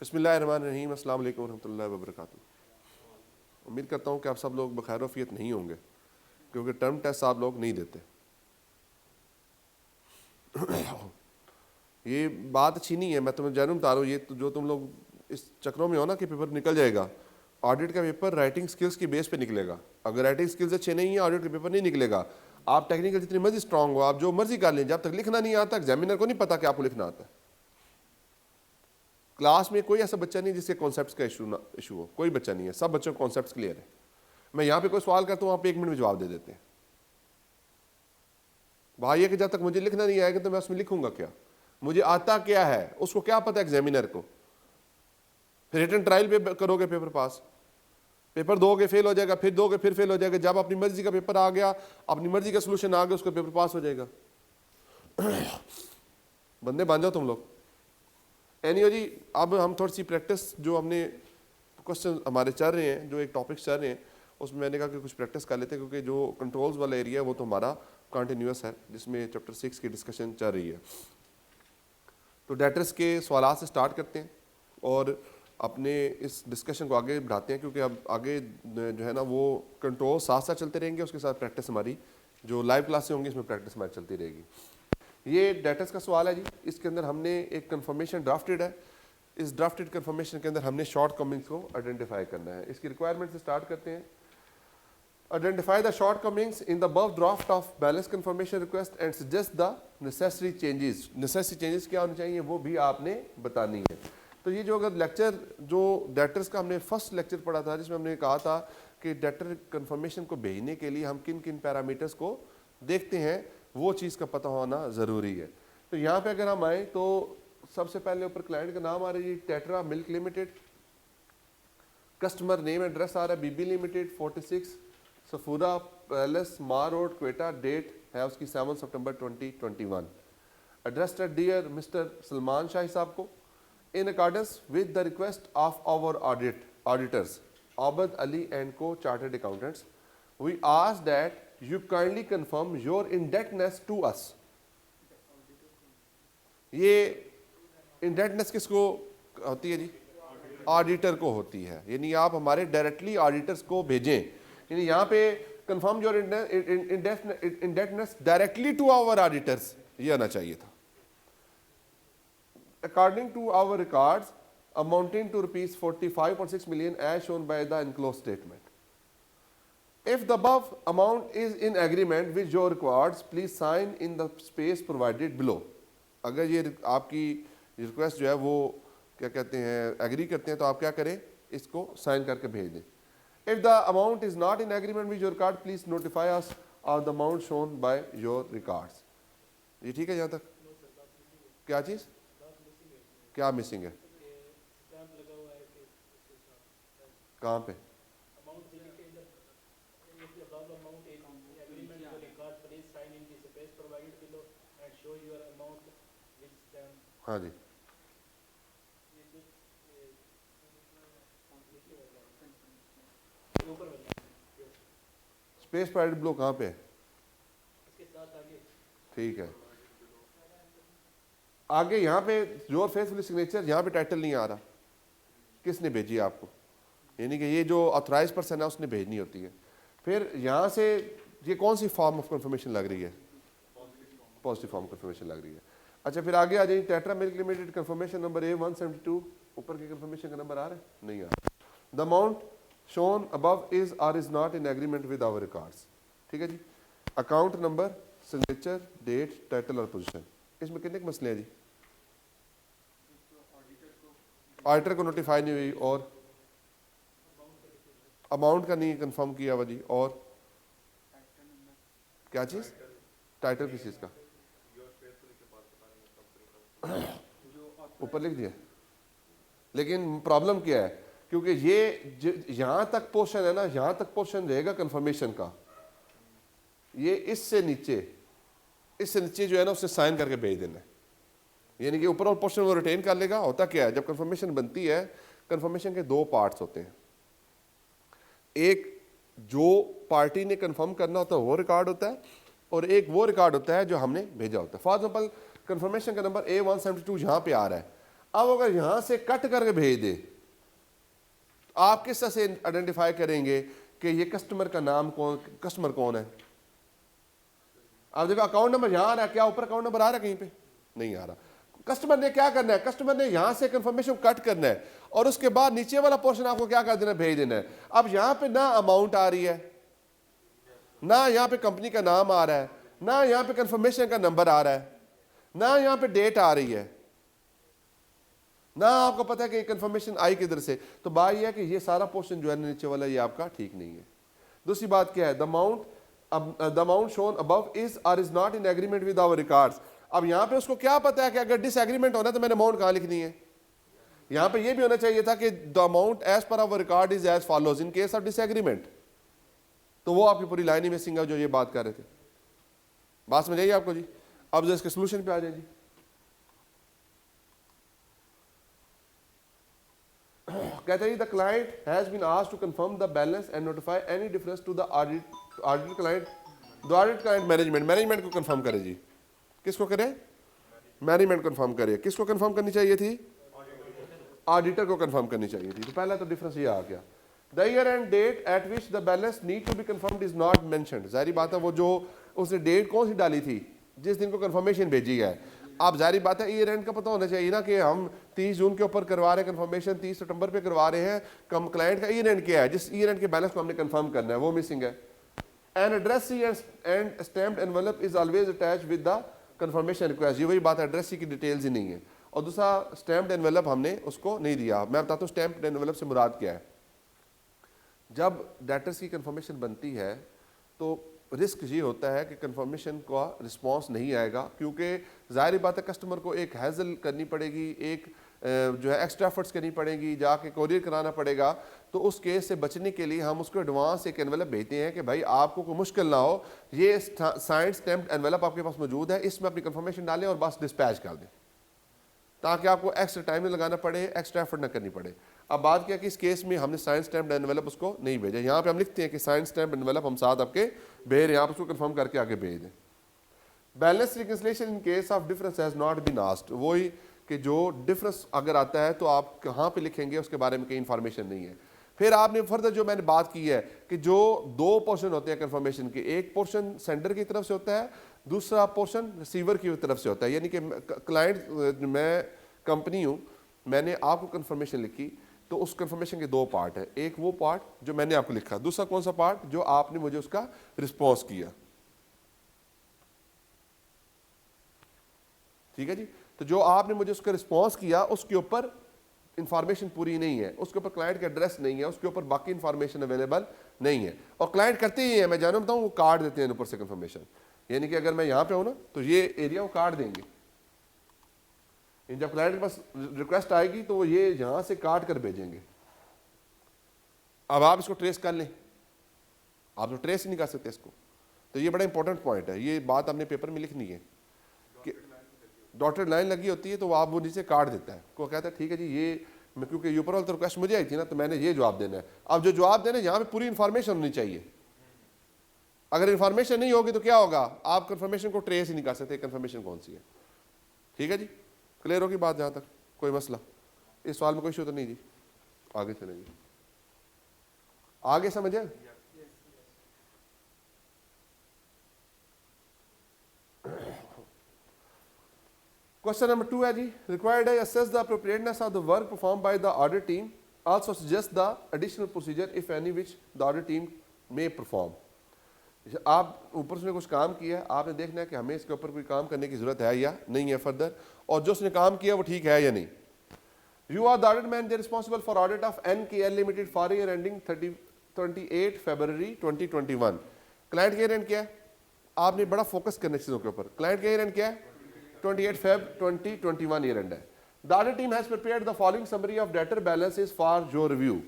बिस्मिल्लाहिर्रहमानिर्रहीम, अस्सलाम वालेकुम रहमतुल्लाहि व बरकातुहू। उम्मीद करता हूँ कि आप सब लोग बखैर वफ़ियत नहीं होंगे, क्योंकि टर्म टेस्ट आप लोग नहीं देते। ये बात अच्छी नहीं है, मैं तुम्हें जानूँ बता रहा हूँ। ये जो तुम लोग इस चक्रों में हो ना कि पेपर निकल जाएगा, ऑडिट का पेपर राइटिंग स्किल्स की बेस पे निकलेगा। अगर राइटिंग स्किल्स अच्छे नहीं है, ऑडिट का पेपर नहीं निकलेगा। आप टेक्निकल जितनी मर्जी स्ट्रांग हो, आप जो मर्जी कर लें, जब तक लिखना नहीं आता एग्जामिनर को नहीं पता कि आपको लिखना आता है। क्लास में कोई ऐसा बच्चा नहीं जिसके कॉन्सेप्ट्स का इशू हो, कोई बच्चा नहीं है, सब बच्चों को कॉन्सेप्ट्स क्लियर है। मैं यहाँ पे कोई सवाल करता हूँ, आप 1 मिनट में जवाब दे देते हैं। भाई है कि जब तक मुझे लिखना नहीं आएगा तो मैं उसमें लिखूंगा क्या? मुझे आता क्या है उसको क्या पता एग्जामिनर को? फिर रिटन ट्रायल पे करोगे पेपर पास, पेपर दोगे फेल हो जाएगा, फिर दोगे फिर फेल हो जाएगा। जब अपनी मर्जी का पेपर आ गया, अपनी मर्जी का सोल्यूशन आ गया, उसका पेपर पास हो जाएगा। बंदे बन जाओ तुम लोग। एनीवे जी, अब हम थोड़ी सी प्रैक्टिस, जो हमने क्वेश्चन हमारे चल रहे हैं, जो एक टॉपिक चल रहे हैं, उसमें मैंने कहा कि कुछ प्रैक्टिस कर लेते हैं, क्योंकि जो कंट्रोल्स वाला एरिया है वो तो हमारा कंटिन्यूस है, जिसमें चैप्टर 6 की डिस्कशन चल रही है। तो डेटर्स के सवाल से स्टार्ट करते हैं और अपने इस डिस्कशन को आगे बढ़ाते हैं, क्योंकि अब आगे जो है ना वो कंट्रोल साथ साथ चलते रहेंगे, उसके साथ प्रैक्टिस हमारी जो लाइव क्लासें होंगी इसमें प्रैक्टिस हमारी चलती रहेगी। ये डेटर्स का सवाल है जी। इसके अंदर हमने एक कंफर्मेशन ड्राफ्टेड है। इस ड्राफ्टेड कंफर्मेशन के अंदर हमने शॉर्ट कमिंग्स को आइडेंटिफाई करना है। इसकी रिक्वायरमेंट से स्टार्ट करते हैं। Identify the shortcomings in the above draft of balance confirmation request and suggest the necessary changes. Necessary changes क्या होने चाहिए वो भी आपने बतानी है। तो ये जो अगर लेक्चर जो डेटर्स का हमने फर्स्ट लेक्चर पढ़ा था, जिसमें हमने कहा था कि डेटर कंफर्मेशन को भेजने के लिए हम किन किन पैरामीटर्स को देखते हैं, वो चीज़ का पता होना ज़रूरी है। तो यहाँ पे अगर हम आए तो सबसे पहले ऊपर क्लाइंट का नाम आ रहा है जी, Tetra Milk Limited. Customer name address आ रहा है बीबी लिमिटेड 46 सफूरा पैलेस मार रोड क्वेटा। डेट है उसकी 7 सितंबर 2021। Address dear mister Salman Shahi साहब को। In accordance with the request of our auditors Abad Ali and co chartered accountants, we ask that you kindly confirm your indebtedness to us। ये indebtedness किसको होती है जी? ऑडिटर को होती है। यानी आप हमारे डायरेक्टली ऑडिटर्स को भेजें। यानी यहाँ पे confirm your indebtedness directly to our auditors, ये आना चाहिए था। According to our records amounting to rupees 45.6 million as shown by the enclosed statement। If the above amount is in agreement with your records, please sign in the space provided below। अगर ये आपकी request जो है वो क्या कहते हैं agree करते हैं, तो आप क्या करें, इसको साइन करके भेज दें। If the amount is not in agreement with your record, please notify us of the amount shown by your records। ये ठीक है यहाँ तक? क्या चीज़ क्या मिसिंग है? कहाँ पे? हाँ जी, स्पेस प्रोवाइडेड ब्लो कहाँ पे है? ठीक है, आगे यहाँ पे योर फेसफुल सिग्नेचर, यहाँ पे टाइटल नहीं आ रहा, किसने भेजी है आपको? यानी कि ये जो ऑथराइज पर्सन है उसने भेजनी होती है। फिर यहाँ से ये कौन सी फॉर्म ऑफ कंफर्मेशन लग रही है? पॉजिटिव फॉर्म कंफर्मेशन लग रही है। अच्छा, फिर आगे आ जाइए, tetra Milk limited confirmation number A172, ऊपर के कंफर्मेशन का नंबर आ रहा है? नहीं आ रहा। The amount shown above is or is not in agreement with our records. ठीक है जी। Account number, signature, date, title और पोजीशन। इसमें कितने मसले हैं जी? ऑडिटर को नोटिफाई नहीं हुई, और अमाउंट का नहीं कंफर्म किया हुआ जी, और क्या चीज़? टाइटल किस चीज़ का? ऊपर लिख दिया। लेकिन प्रॉब्लम क्या है, क्योंकि ये यहाँ तक पोर्शन है ना, यहाँ तक पोर्शन रहेगा कंफर्मेशन का, ये इससे नीचे जो है ना उससे साइन करके भेज देना है। यानी कि ऊपर और पोर्शन वो रिटेन कर लेगा। होता क्या है, जब कंफर्मेशन बनती है, कंफर्मेशन के 2 पार्ट्स होते हैं। एक जो पार्टी ने कंफर्म करना होता है वो रिकॉर्ड होता है, और एक वो रिकॉर्ड होता है जो हमने भेजा होता है। फॉर एग्जाम्पल कंफर्मेशन का नंबर A172 यहाँ पे आ रहा है। अब अगर यहां से कट करके भेज दे, आप किस तरह से आइडेंटिफाई करेंगे कि ये कस्टमर का नाम कस्टमर कौन है? आप देखो अकाउंट नंबर यहां आ रहा है, क्या ऊपर अकाउंट नंबर आ रहा है? कहीं पे नहीं आ रहा। कस्टमर ने क्या करना है? कस्टमर ने यहां से कंफर्मेशन कट करना है और उसके बाद नीचे वाला पोर्शन आपको क्या कर देना, भेज देना है। अब यहां पे ना अमाउंट आ रही है, ना यहां पे कंपनी का नाम आ रहा है, ना यहां पे कंफर्मेशन का नंबर आ रहा है, ना यहां पे डेट आ रही है, ना आपको पता है कि कंफर्मेशन आई किधर से। तो बात यह है कि ये सारा पोर्शन जो है नीचे वाला ये आपका ठीक नहीं है। दूसरी बात क्या है? The amount shown above is or is not in agreement with our records. अब यहां पे उसको क्या पता है कि अगर डिसएग्रीमेंट होना है तो मैंने अमाउंट कहां लिखनी है? यहां पे ये भी होना चाहिए था कि the amount as per our record is as follows in case of disagreement. तो वो आपकी पूरी लाइन ही मिसिंग है जो ये बात कर रहे थे। बात समझ आई आपको जी? अब जो इसके सोल्यूशन पे आ जाए जी। कहते हैं the client has been asked to confirm the balance and notify any difference to the audit client. The audit client management को कंफर्म करे जी। किसको करे? मैनेजमेंट कंफर्म करे। किसको कंफर्म करनी चाहिए थी? ऑडिटर को कंफर्म करनी चाहिए थी। तो पहला तो डिफरेंस ये आ गया। The year end date at which the balance need to be confirmed is not mentioned. जाहिर बात है वो जो उसने डेट कौन सी डाली थी जिस दिन को कंफर्मेशन भेजी है। आप जारी बात है ईयर एंड का पता होना चाहिए ना कि हम 30 जून के ऊपर करवा रहे हैं कंफर्मेशन, 30 सितंबर पे करवा रहे हैं। क्लाइंट का ईयर एंड क्या है जिस ईयर एंड के बैलेंस को हमने कंफर्म करना है, वो मिसिंग है। An address and stamped envelope is always attached with the confirmation request. ये वही बात है, एड्रेस की डिटेल्स ही नहीं है। और दूसरा स्टैम्प्ड एनवेलप हमने उसको नहीं दिया। मैं बताता हूँ स्टैम्प्ड एनवेलप से मुराद क्या है। जब डेटर्स की कंफर्मेशन बनती है तो रिस्क ये होता है कि कंफर्मेशन का रिस्पांस नहीं आएगा, क्योंकि ज़ाहिर बात है कस्टमर को एक हैजल करनी पड़ेगी, एक जो है एक्स्ट्रा एफर्ट्स करनी पड़ेगी, जाके कोरियर कराना पड़ेगा। तो उस केस से बचने के लिए हम उसको एडवांस एक एनवेलप भेजते हैं कि भाई आपको कोई मुश्किल ना हो, ये साइंड स्टैम्प्ड एनवेलप आपके पास मौजूद है, इसमें अपनी कंफर्मेशन डालें और बस डिस्पैच कर दें, ताकि आपको एक्स्ट्रा टाइम नहीं लगाना पड़े, एक्स्ट्रा एफर्ट ना करनी पड़े। अब बात क्या कि इस केस में हमने साइंस स्टैम्प्ड एनवेलप उसको नहीं भेजा। यहाँ पे हम लिखते हैं कि साइंस स्टैम्प्ड एनवेलप हम साथ आपके भेज रहे हैं, आप उसको कंफर्म करके आगे भेज दें। Balance reconciliation in case of difference has not been asked. वही कि जो डिफरेंस अगर आता है तो आप कहाँ पे लिखेंगे उसके बारे में कोई इन्फॉर्मेशन नहीं है। फिर आपने फर्दर जो मैंने बात की है कि जो दो पोर्शन होते हैं कंफर्मेशन के, एक पोर्शन सेंडर की तरफ से होता है, दूसरा पोर्शन रिसीवर की तरफ से होता है। यानी कि क्लाइंट, मैं कंपनी हूँ, मैंने आपको कंफर्मेशन लिखी तो उस कंफर्मेशन के दो पार्ट है। एक वो पार्ट जो मैंने आपको लिखा, दूसरा कौन सा पार्ट जो आपने मुझे उसका रिस्पॉन्स किया। ठीक है जी। तो जो आपने मुझे उसका रिस्पॉन्स किया उसके ऊपर इंफॉर्मेशन पूरी नहीं है, उसके ऊपर क्लाइंट का एड्रेस नहीं है, उसके ऊपर बाकी इंफॉर्मेशन अवेलेबल नहीं है। और क्लाइंट करते ही है, मैं जानना बताऊँ, वो कार्ड देते हैं ऊपर से कंफर्मेशन। यानी कि अगर मैं यहाँ पे हूँ ना तो ये एरिया वो कार्ड देंगे। जब क्लाइंट के पास रिक्वेस्ट आएगी तो वो ये यहां से काट कर भेजेंगे। अब आप इसको ट्रेस कर लें, आप तो ट्रेस ही नहीं कर सकते इसको। तो ये बड़ा इंपॉर्टेंट पॉइंट है, ये बात आपने पेपर में लिखनी है कि डॉटेड लाइन लगी होती है तो आप वो नीचे काट देता है, को कहता है ठीक है जी ये, क्योंकि ऊपर वाली तो रिक्वेस्ट मुझे आई थी ना तो मैंने ये जवाब देना है। अब जो जवाब देना है यहाँ पे पूरी इंफॉर्मेशन होनी चाहिए। अगर इंफॉर्मेशन नहीं होगी तो क्या होगा, आप कंफर्मेशन को ट्रेस ही नहीं कर सकते कंफर्मेशन कौन सी है। ठीक है जी, क्लियर होगी बात? जहाँ तक कोई मसला इस सवाल में कोई इशू तो नहीं जी? आगे चलेंगे, आगे समझे। क्वेश्चन नंबर 2 है जी, रिक्वायर्ड है assess the appropriateness of the work perform by the audit team, also suggest the additional procedure if any which the audit team may perform. आप ऊपर से कुछ काम किया है, आपने देखना है कि हमें इसके ऊपर कोई काम करने की जरूरत है या नहीं है फर्दर, और जो उसने काम किया वो ठीक है या नहीं। You are the audit man, they responsible for audit of NKL limited for year ending 28 February 2021। Client का ईयर एंड क्या है? आपने बड़ा फोकस करना चीजों के ऊपर। क्लाइंट का ईयर एंड क्या है? 28 Feb 2021 ईयर एंड है। The audit team has prepared the following summary of debtor balances for your review.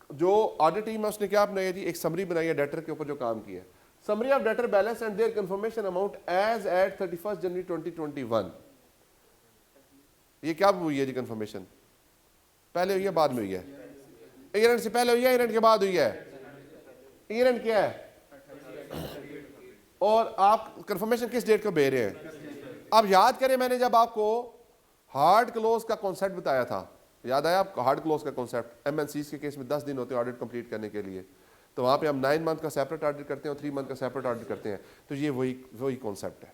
जो ऑडिट टीम है उसने क्या बनाया जी, एक समरी बनाई है डेटर के ऊपर जो काम किया है। Summary of debtor balance and their confirmation amount as at 31 January 2021। ये क्या हुई है जी कंफर्मेशन? पहले हुई है बाद में हुई है? ईयर एंड से पहले हुई है, ईयर एंड के बाद हुई है? ईयर एंड क्या है? और आप कंफर्मेशन किस डेट को भेज रहे हैं? अब याद करें मैंने जब आपको हार्ड क्लोज का कॉन्सेप्ट बताया था, याद आया आपको हार्ड क्लोज का कॉन्सेप्ट? एमएनसीज के केस में 10 दिन होते हैं ऑडिट कंप्लीट करने के लिए, तो वहाँ पे हम 9 मंथ का सेपरेट ऑडिट करते हैं और 3 मंथ का सेपरेट ऑडिट करते हैं। तो ये वही कॉन्सेप्ट है।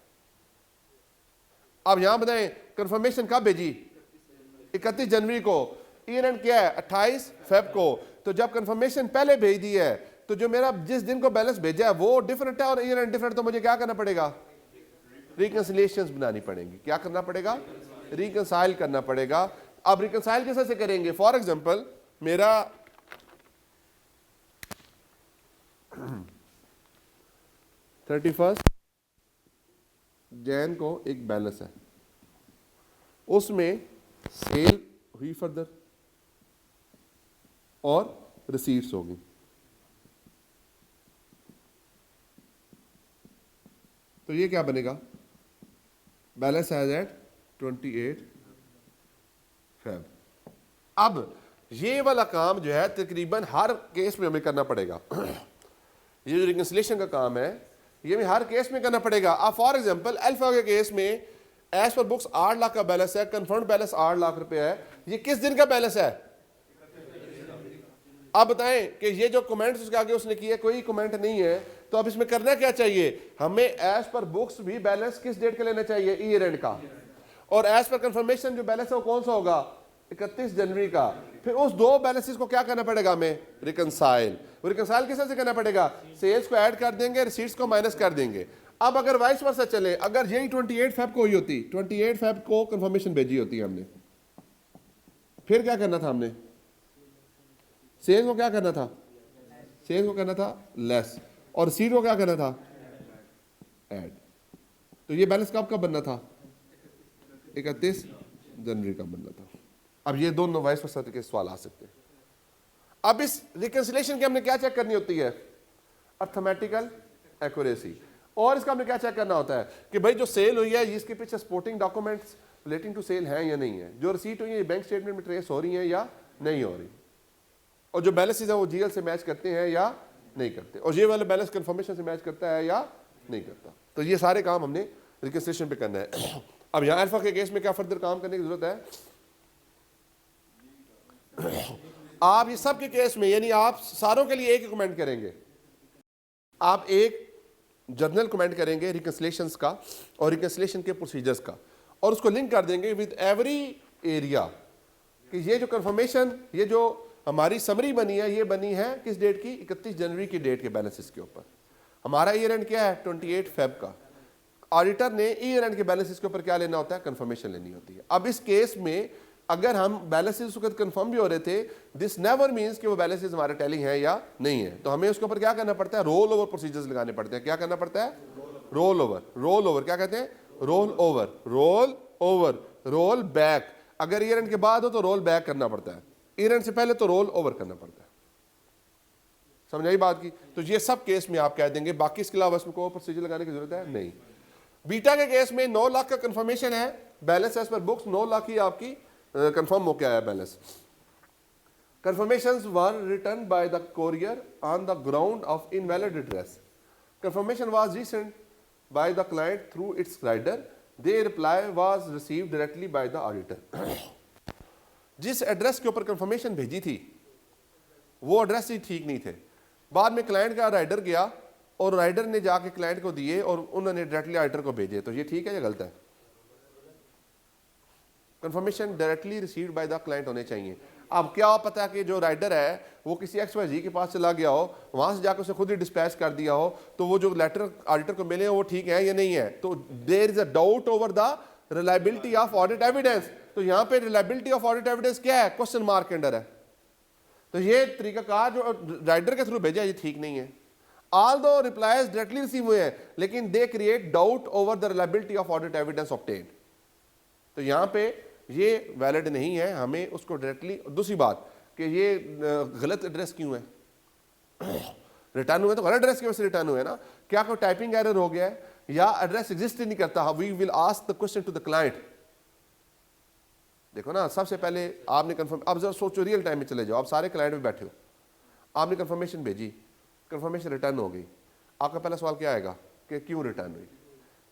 अब यहाँ बताएं कंफर्मेशन कब भेजी? 31 जनवरी को। ईयर एंड क्या है? 28 फेब को। तो जब कंफर्मेशन पहले भेज दी है तो जो मेरा जिस दिन को बैलेंस भेजा है वो डिफरेंट है और ईयर एंड डिफरेंट, तो मुझे क्या करना पड़ेगा? रिकंसिलिएशंस बनानी पड़ेंगी। क्या करना पड़ेगा? रिकंसाइल करना पड़ेगा। अब रिकंसाइल कैसे से करेंगे? फॉर एग्जांपल मेरा 31 जैन को एक बैलेंस है, उसमें सेल हुई फर्दर और रिसीट्स होगी। तो ये क्या बनेगा? Balance as at 28 Feb. अब ये वाला काम जो है तकरीबन हर केस में हमें करना पड़ेगा। ये जो रिकंसिलिएशन का काम है ये हमें हर केस में करना पड़ेगा। अब फॉर एग्जांपल अल्फा के केस में एज पर बुक्स 8 लाख का बैलेंस है, कंफर्म बैलेंस 8 लाख रुपए है। ये किस दिन का बैलेंस है? आप बताएं कि ये जो कमेंट्स उसके आगे उसने किए कोई कमेंट नहीं है, तो अब इसमें करना क्या चाहिए? हमें एज पर बुक्स भी बैलेंस किस डेट का लेना चाहिए? ईयर एंड का। और एज पर कंफर्मेशन जो बैलेंस है वो कौन सा होगा? 31 जनवरी का। फिर उस दो बैलेंसेस को क्या करना पड़ेगा हमें? रिकंसाइल। रिकंसाइल किस तरह से करना पड़ेगा? सेल्स को ऐड कर देंगे, रिसीट्स को माइनस कर देंगे। अब अगर वाइस वर्सा चले, अगर यही 28 फेब को हुई होती, 28 फेब को कंफर्मेशन भेजी होती है हमने, फिर क्या करना था हमने? सेल्स को क्या करना था? सेल्स को करना था लेस, और रिसीट को क्या करना था? ऐड। तो ये बैलेंस कब बनना था? 31 जनवरी का बनना था। अब ये दोनों वाइस वर्सा के सवाल आ सकते हैं। अब इस रिकंसिलिएशन की हमने क्या चेक करनी होती है? Arithmetical accuracy. और इसका हमने क्या चेक करना होता है कि भाई जो सेल हुई है इसके पीछे supporting documents relating to sale हैं या नहीं है, जो रिसीट हुई है ये बैंक स्टेटमेंट में ट्रेस हो रही है या नहीं हो रही, और जो बैलेंसेस है वो जीएल से मैच करते हैं या नहीं करते, और ये वाला बैलेंस कंफर्मेशन से मैच करता है या नहीं करता। तो ये सारे काम हमने रिकंसिलिएशन पे करना है। अब यहाँ अल्फा के केस में क्या फर्दर काम करने की जरूरत है? आप ये सब के केस में, यानी आप सारों के लिए एक ही कमेंट करेंगे, आप एक जर्नल कमेंट करेंगे रिकंसिलिएशंस का और रिकंसिलिएशन के प्रोसीजर्स का, और उसको लिंक कर देंगे विद एवरी एरिया कि ये जो कंफर्मेशन, ये जो हमारी समरी बनी है, ये बनी है किस डेट की? 31 जनवरी की डेट के बैलेंसेस के ऊपर। हमारा ईयर एंड क्या है? 28 फेब का। ऑडिटर ने ईयर एंड के बैलेंसेस के ऊपर क्या लेना होता है? कंफर्मेशन लेनी होती है। अब इस केस में अगर हम बैलेंसेस उस वक्त कंफर्म भी हो रहे थे, दिस नेवर मींस कि वो बैलेंसेस हमारे टैलिंग है या नहीं है, तो हमें उसके ऊपर क्या करना पड़ता है? रोल ओवर प्रोसीजर्स लगाने पड़ते हैं। क्या करना पड़ता है? Roll over. रोल ओवर क्या कहते हैं? Roll over, roll over, roll back. अगर ईयर एंड के बाद हो तो रोल बैक करना पड़ता है, ईयर एंड से पहले तो रोल ओवर करना पड़ता है। समझ आई बात की? तो ये सब केस में आप कह देंगे, बाकी इसके अलावा इसमें कोई प्रोसीजर लगाने की जरूरत है नहीं। बीटा के केस में 9 लाख का कंफर्मेशन है, balance as per books 9 lakh ही आपकी कंफर्म हो गया है balance. Confirmations were returned by the courier on the ground of invalid address. Confirmation was resent by the client through its rider. Their reply was received directly by the auditor. जिस address के ऊपर confirmation भेजी थी वो address ही ठीक नहीं थे। बाद में क्लाइंट का राइडर गया और राइडर ने जाके क्लाइंट को दिए और उन्होंने डायरेक्टली ऑडिटर को भेजे। तो ये ठीक है या गलत है? Confirmation directly received by the client होने चाहिए। अब क्या पता कि जो राइडर है वो किसी XYZ के पास चला गया हो, वहां से जाकर उसे खुद ही डिस्पैच कर दिया हो, तो वो जो लेटर ऑडिटर को मिले वो ठीक है या नहीं है, तो there is a doubt over the reliability of audit evidence. तो यहाँ पे रिलायबिलिटी ऑफ ऑडिट एविडेंस क्या है? क्वेश्चन मार्क के अंडर है। तो ये तरीकाकार जो राइडर के थ्रू भेजा ये ठीक नहीं है। ऑल दो रिप्लाईज डायरेक्टली रिसीव हुए हैं लेकिन they create doubt over the reliability of audit evidence obtained. तो यहाँ पे ये वैलिड नहीं है, हमें उसको डायरेक्टली। दूसरी बात कि ये गलत एड्रेस क्यों है? रिटर्न हुए तो गलत एड्रेस की वजह से रिटर्न हुए ना, क्या कोई टाइपिंग एरर हो गया है या एड्रेस एग्जिस्ट ही नहीं करता? We will ask the question to the client. देखो ना, सबसे पहले आपने कंफर्म, अब जरा सोचो, रियल टाइम में चले जाओ, आप सारे क्लाइंट में बैठे हो, आपने कंफर्मेशन भेजी, कंफर्मेशन रिटर्न हो गई, आपका पहला सवाल क्या आएगा कि क्यों रिटर्न हुई?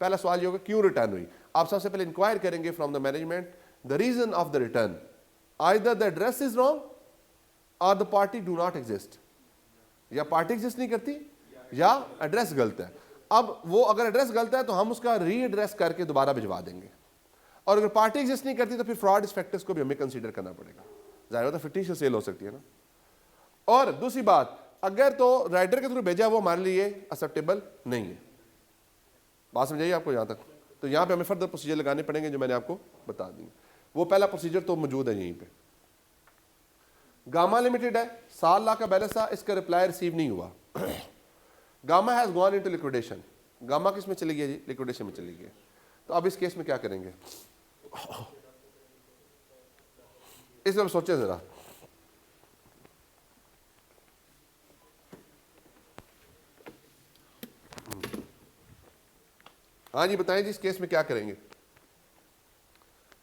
पहला सवाल ये होगा क्यों रिटर्न हुई। आप सबसे पहले इंक्वायर करेंगे from the management the reason of the return, either the address is wrong और the party do not exist, या पार्टी एग्जिस्ट नहीं करती या एड्रेस गलत है। अब वो अगर एड्रेस गलत है तो हम उसका री एड्रेस करके दोबारा भिजवा देंगे, और अगर पार्टी एग्जिस्ट नहीं करती तो फिर फ्रॉड फैक्टर्स को भी हमें कंसीडर करना पड़ेगा। जाहिर होता है फिक्टिशियस सेल हो सकती है ना। और दूसरी बात, अगर तो राइडर के थ्रू भेजा वो हमारे लिए एक्सेप्टेबल नहीं है। बात समझाइए आपको यहाँ तक। तो यहाँ पे हमें फर्दर प्रोसीजर लगाने पड़ेंगे जो मैंने आपको बता दी। वो पहला प्रोसीजर तो मौजूद है यहीं पे। गामा लिमिटेड है, 7 लाख का बैलेंस था, इसका रिप्लाई रिसीव नहीं हुआ। Gamma has gone into liquidation. Gamma किस में चली गई जी? लिक्विडेशन में चली गई। तो अब इस केस में क्या करेंगे? इसमें सोचें जरा। हाँ जी बताएं जी, इस केस में क्या करेंगे?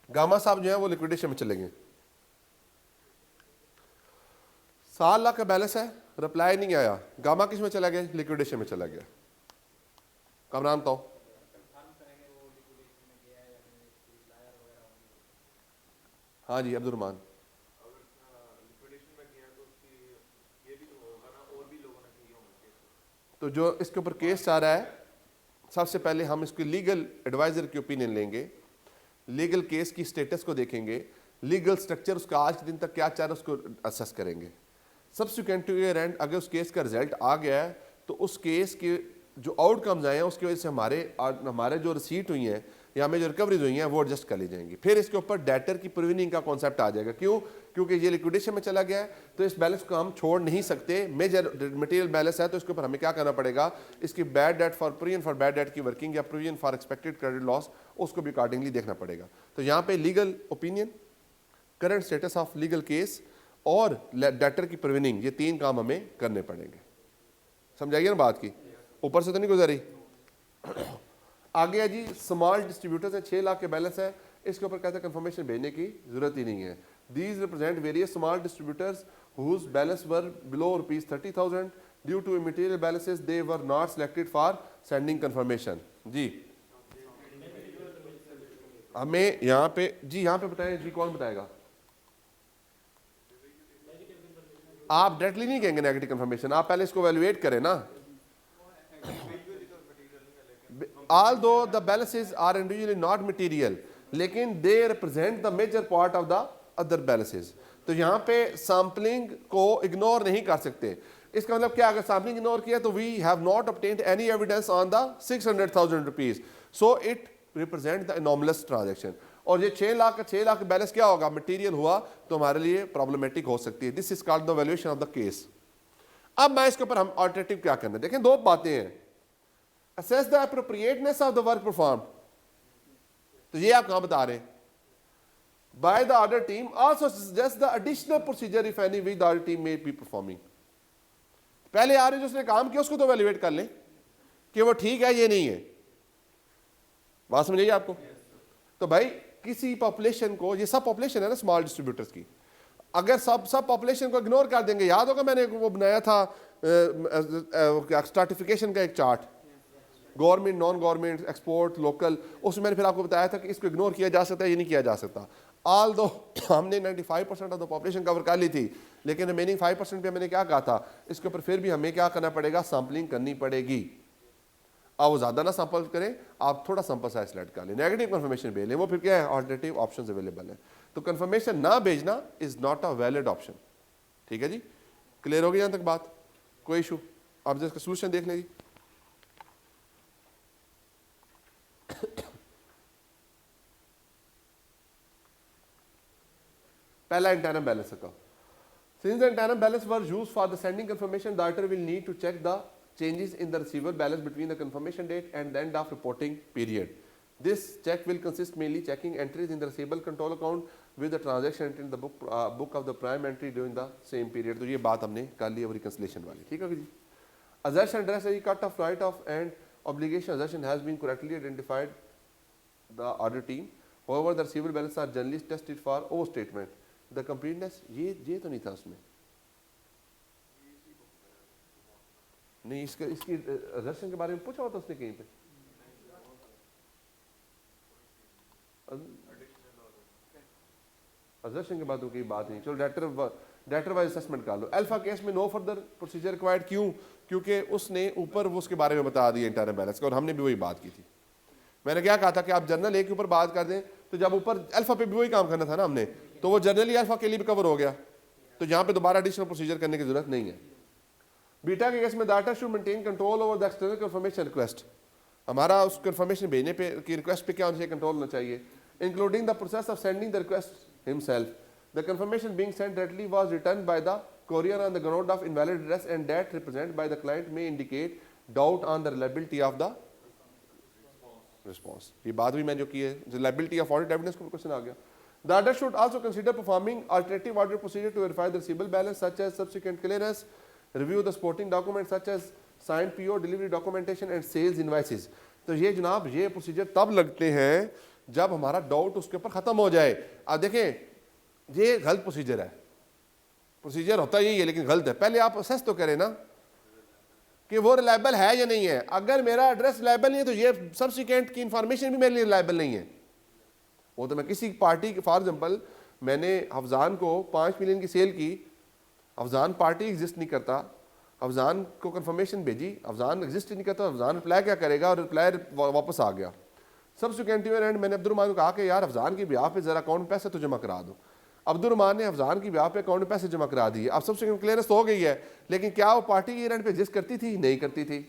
गामा साहब जो है वो लिक्विडेशन में चलेंगे। 7 लाख का बैलेंस है, रिप्लाई नहीं आया, गामा किस में चला गया? लिक्विडेशन में चला गया। कमरान तो हाँ जी अब्दुलरहमान, तो जो इसके ऊपर केस आ रहा है, सबसे पहले हम इसके लीगल एडवाइजर की ओपिनियन लेंगे, लीगल केस की स्टेटस को देखेंगे, लीगल स्ट्रक्चर उसका आज के दिन तक क्या चल रहा है उसको असेस करेंगे। सब्सिक्वेंट टू ईयर एंड अगर उस केस का रिजल्ट आ गया है तो उस केस के जो आउटकम्स आए हैं उसकी वजह से हमारे जो रिसीट हुई हैं या हमें जो रिकवरीज हुई हैं वो एडजस्ट कर ली जाएंगी। फिर इसके ऊपर डेटर की प्रोविजनिंग का कॉन्सेप्ट आ जाएगा। क्यों? क्योंकि ये लिक्विडेशन में चला गया है तो इस बैलेंस को हम छोड़ नहीं सकते। मेजर मटेरियल बैलेंस है तो इसके ऊपर हमें क्या करना पड़ेगा? इसकी bad debt for provision for bad debt की वर्किंग या provision for expected credit loss उसको भी अकॉर्डिंगली देखना पड़ेगा। तो यहाँ पे legal opinion, current status of legal case और डेटर की प्रोविजनिंग, ये 3 काम हमें करने पड़ेंगे। समझाइए ना बात की, ऊपर से तो नहीं गुजरी। आगे है जी स्मॉल डिस्ट्रीब्यूटर्स है, 6 लाख के बैलेंस है, इसके ऊपर कहते हैं कंफर्मेशन भेजने की जरूरत ही नहीं है। These represent various small distributors whose balance were below ₹30,000 due to immaterial balances they were not selected for sending confirmation. जी हमें यहाँ पे जी यहाँ पे बताएं जी, कौन बताएगा? आप डायरेक्टली नहीं कहेंगे नेगेटिव कंफर्मेशन, आप पहले इसको वैल्यूएट करें ना। Although the balances are individually not material, लेकिन they represent the major part of the other balances। तो यहाँ पे सैम्पलिंग को इग्नोर नहीं कर सकते। इसका मतलब क्या? अगर सैम्पलिंग इग्नोर किया तो we have not obtained any evidence on the ₹600,000, so it represent the anomalous transaction। और ये 6 लाख का बैलेंस क्या होगा? मटेरियल हुआ तो हमारे लिए प्रॉब्लमेटिक हो सकती है। This is called the valuation of the case. अब मैं इसके ऊपर हम ऑल्टरनेटिव क्या करना है, देखें 2 बातें हैं। Assess the appropriateness of the work performed, तो ये आप कहां बता रहे हैं? By the audit team also suggest the additional procedure if any which the audit team may be performing। पहले आ रहे जो उसने काम किया उसको तो वैल्यूएट कर लें कि वो ठीक है ये नहीं है। बात समझिए आपको? तो भाई किसी पॉपुलेशन को, ये सब पॉपुलेशन है ना स्मॉल डिस्ट्रीब्यूटर्स की, अगर सब पॉपुलेशन को इग्नोर कर देंगे, याद होगा मैंने वो बनाया था स्ट्रैटिफिकेशन का एक chart, government, non government, export, local, उसमें मैंने फिर आपको बताया था कि इसको इग्नोर किया जा सकता है, ये नहीं किया जा सकता। ऑल दो हमने 95% ऑफ द पॉपुलेशन कवर कर ली थी, लेकिन रिमेनिंग 5% पे मैंने क्या कहा था, इसके ऊपर फिर भी हमें क्या करना पड़ेगा? सैम्पलिंग करनी पड़ेगी। आप वो ज़्यादा ना सैंपल करें, आप थोड़ा सैंपल साइज सेलेक्ट कर लें, नेगेटिव कंफर्मेशन भेज लें, वो फिर क्या है? ऑल्टरनेटिव ऑप्शंस अवेलेबल हैं। तो कंफर्मेशन ना भेजना is not a valid option. ठीक है जी, क्लियर होगी यहाँ तक बात? कोई इशू? आप इसका सोल्यूशन देख लें जी। पहला इंटरनल बैलेंस का, since the internal balance were used for the sending confirmation, the auditor will need to check the changes in the receivable balance between the confirmation date and the end of reporting period. This check will consist mainly checking entries in the receivable control account with the transaction entry in the book of the prime entry during the same period। तो ये बात हमने कर ली है reconciliation वाली। ठीक है जी। Assertion address है cut off right of and obligation assertion has been correctly identified the audit team, however the receivable balance are generally tested for overstatement, the completeness, ये तो नहीं था उसमें, नहीं इसकी assertion के बारे में पूछा हुआ था उसने कहीं पे? असर्शन के बाद तो कोई बात नहीं, चलो डायरेक्टर वाइज असेसमेंट कर लो। अल्फा केस में नो फर्दर प्रोसीजर रिक्वायर्ड, क्यों? क्योंकि उसने ऊपर वो उसके बारे में बता दिया इंटरनल बैलेंस का, और हमने भी वही बात की थी। मैंने क्या कहा था कि आप जर्नल ए के ऊपर बात कर दें, तो जब ऊपर अल्फा पे भी वही काम करना था ना हमने, तो वो जर्नली अल्फा के लिए भी कवर हो गया, तो यहाँ पे दोबारा एडिशनल प्रोसीजर करने की जरूरत नहीं है। बीटा के केस में data should maintain control over the external confirmation request, हमारा उस कंफर्मेशन भेजने पे की रिक्वेस्ट पे क्या होना चाहिए, कंट्रोल होना चाहिए, including the process of sending the request himself. The confirmation being Saint directly was written by the courier on the ground of invalid address and that represented by the client may indicate doubt on the reliability of the response। ये बात भी मैंने जो की है, reliability of audit evidence को question आ गया। The order should also consider performing alternative audit procedure to verify the receivable balance such as subsequent clearance, review the supporting documents such as signed PO, delivery documentation and sales invoices। तो ये जनाब ये procedure तब लगते हैं जब हमारा doubt उसके ऊपर खत्म हो जाए। अब देखें ये गलत प्रोसीजर है, प्रोसीजर होता यही है लेकिन गलत है। पहले आप असेस तो करें ना कि वो रिलायबल है या नहीं है। अगर मेरा एड्रेस रिलायबल नहीं है तो ये सब्सिक्वेंट की इंफॉर्मेशन भी मेरे लिए रिलायबल नहीं है। वो तो मैं किसी पार्टी के, फॉर एग्जांपल मैंने अफजान को 5 मिलियन की सेल की, अफजान पार्टी एग्जिस्ट नहीं करता, अफजान को कंफर्मेशन भेजी, अफजान एग्जिस्ट नहीं करता, अफजान रिप्लाई क्या करेगा, और रिप्लाई वापस आ गया। सब्सिक्वेंट एंड मैंने अब्दुलरहमान को कहा कि यार अफजान की ब्याह पे जरा अकाउंट पैसे तो जमा करा दो। अब्दुलरहमान ने अफजान की ब्याह पे अकाउंट में पैसे जमा करा दिए। अब सबसे क्लियरेंस तो हो गई है, लेकिन क्या वो पार्टी की रेंट पे एग्जिस्ट करती थी? नहीं करती थी।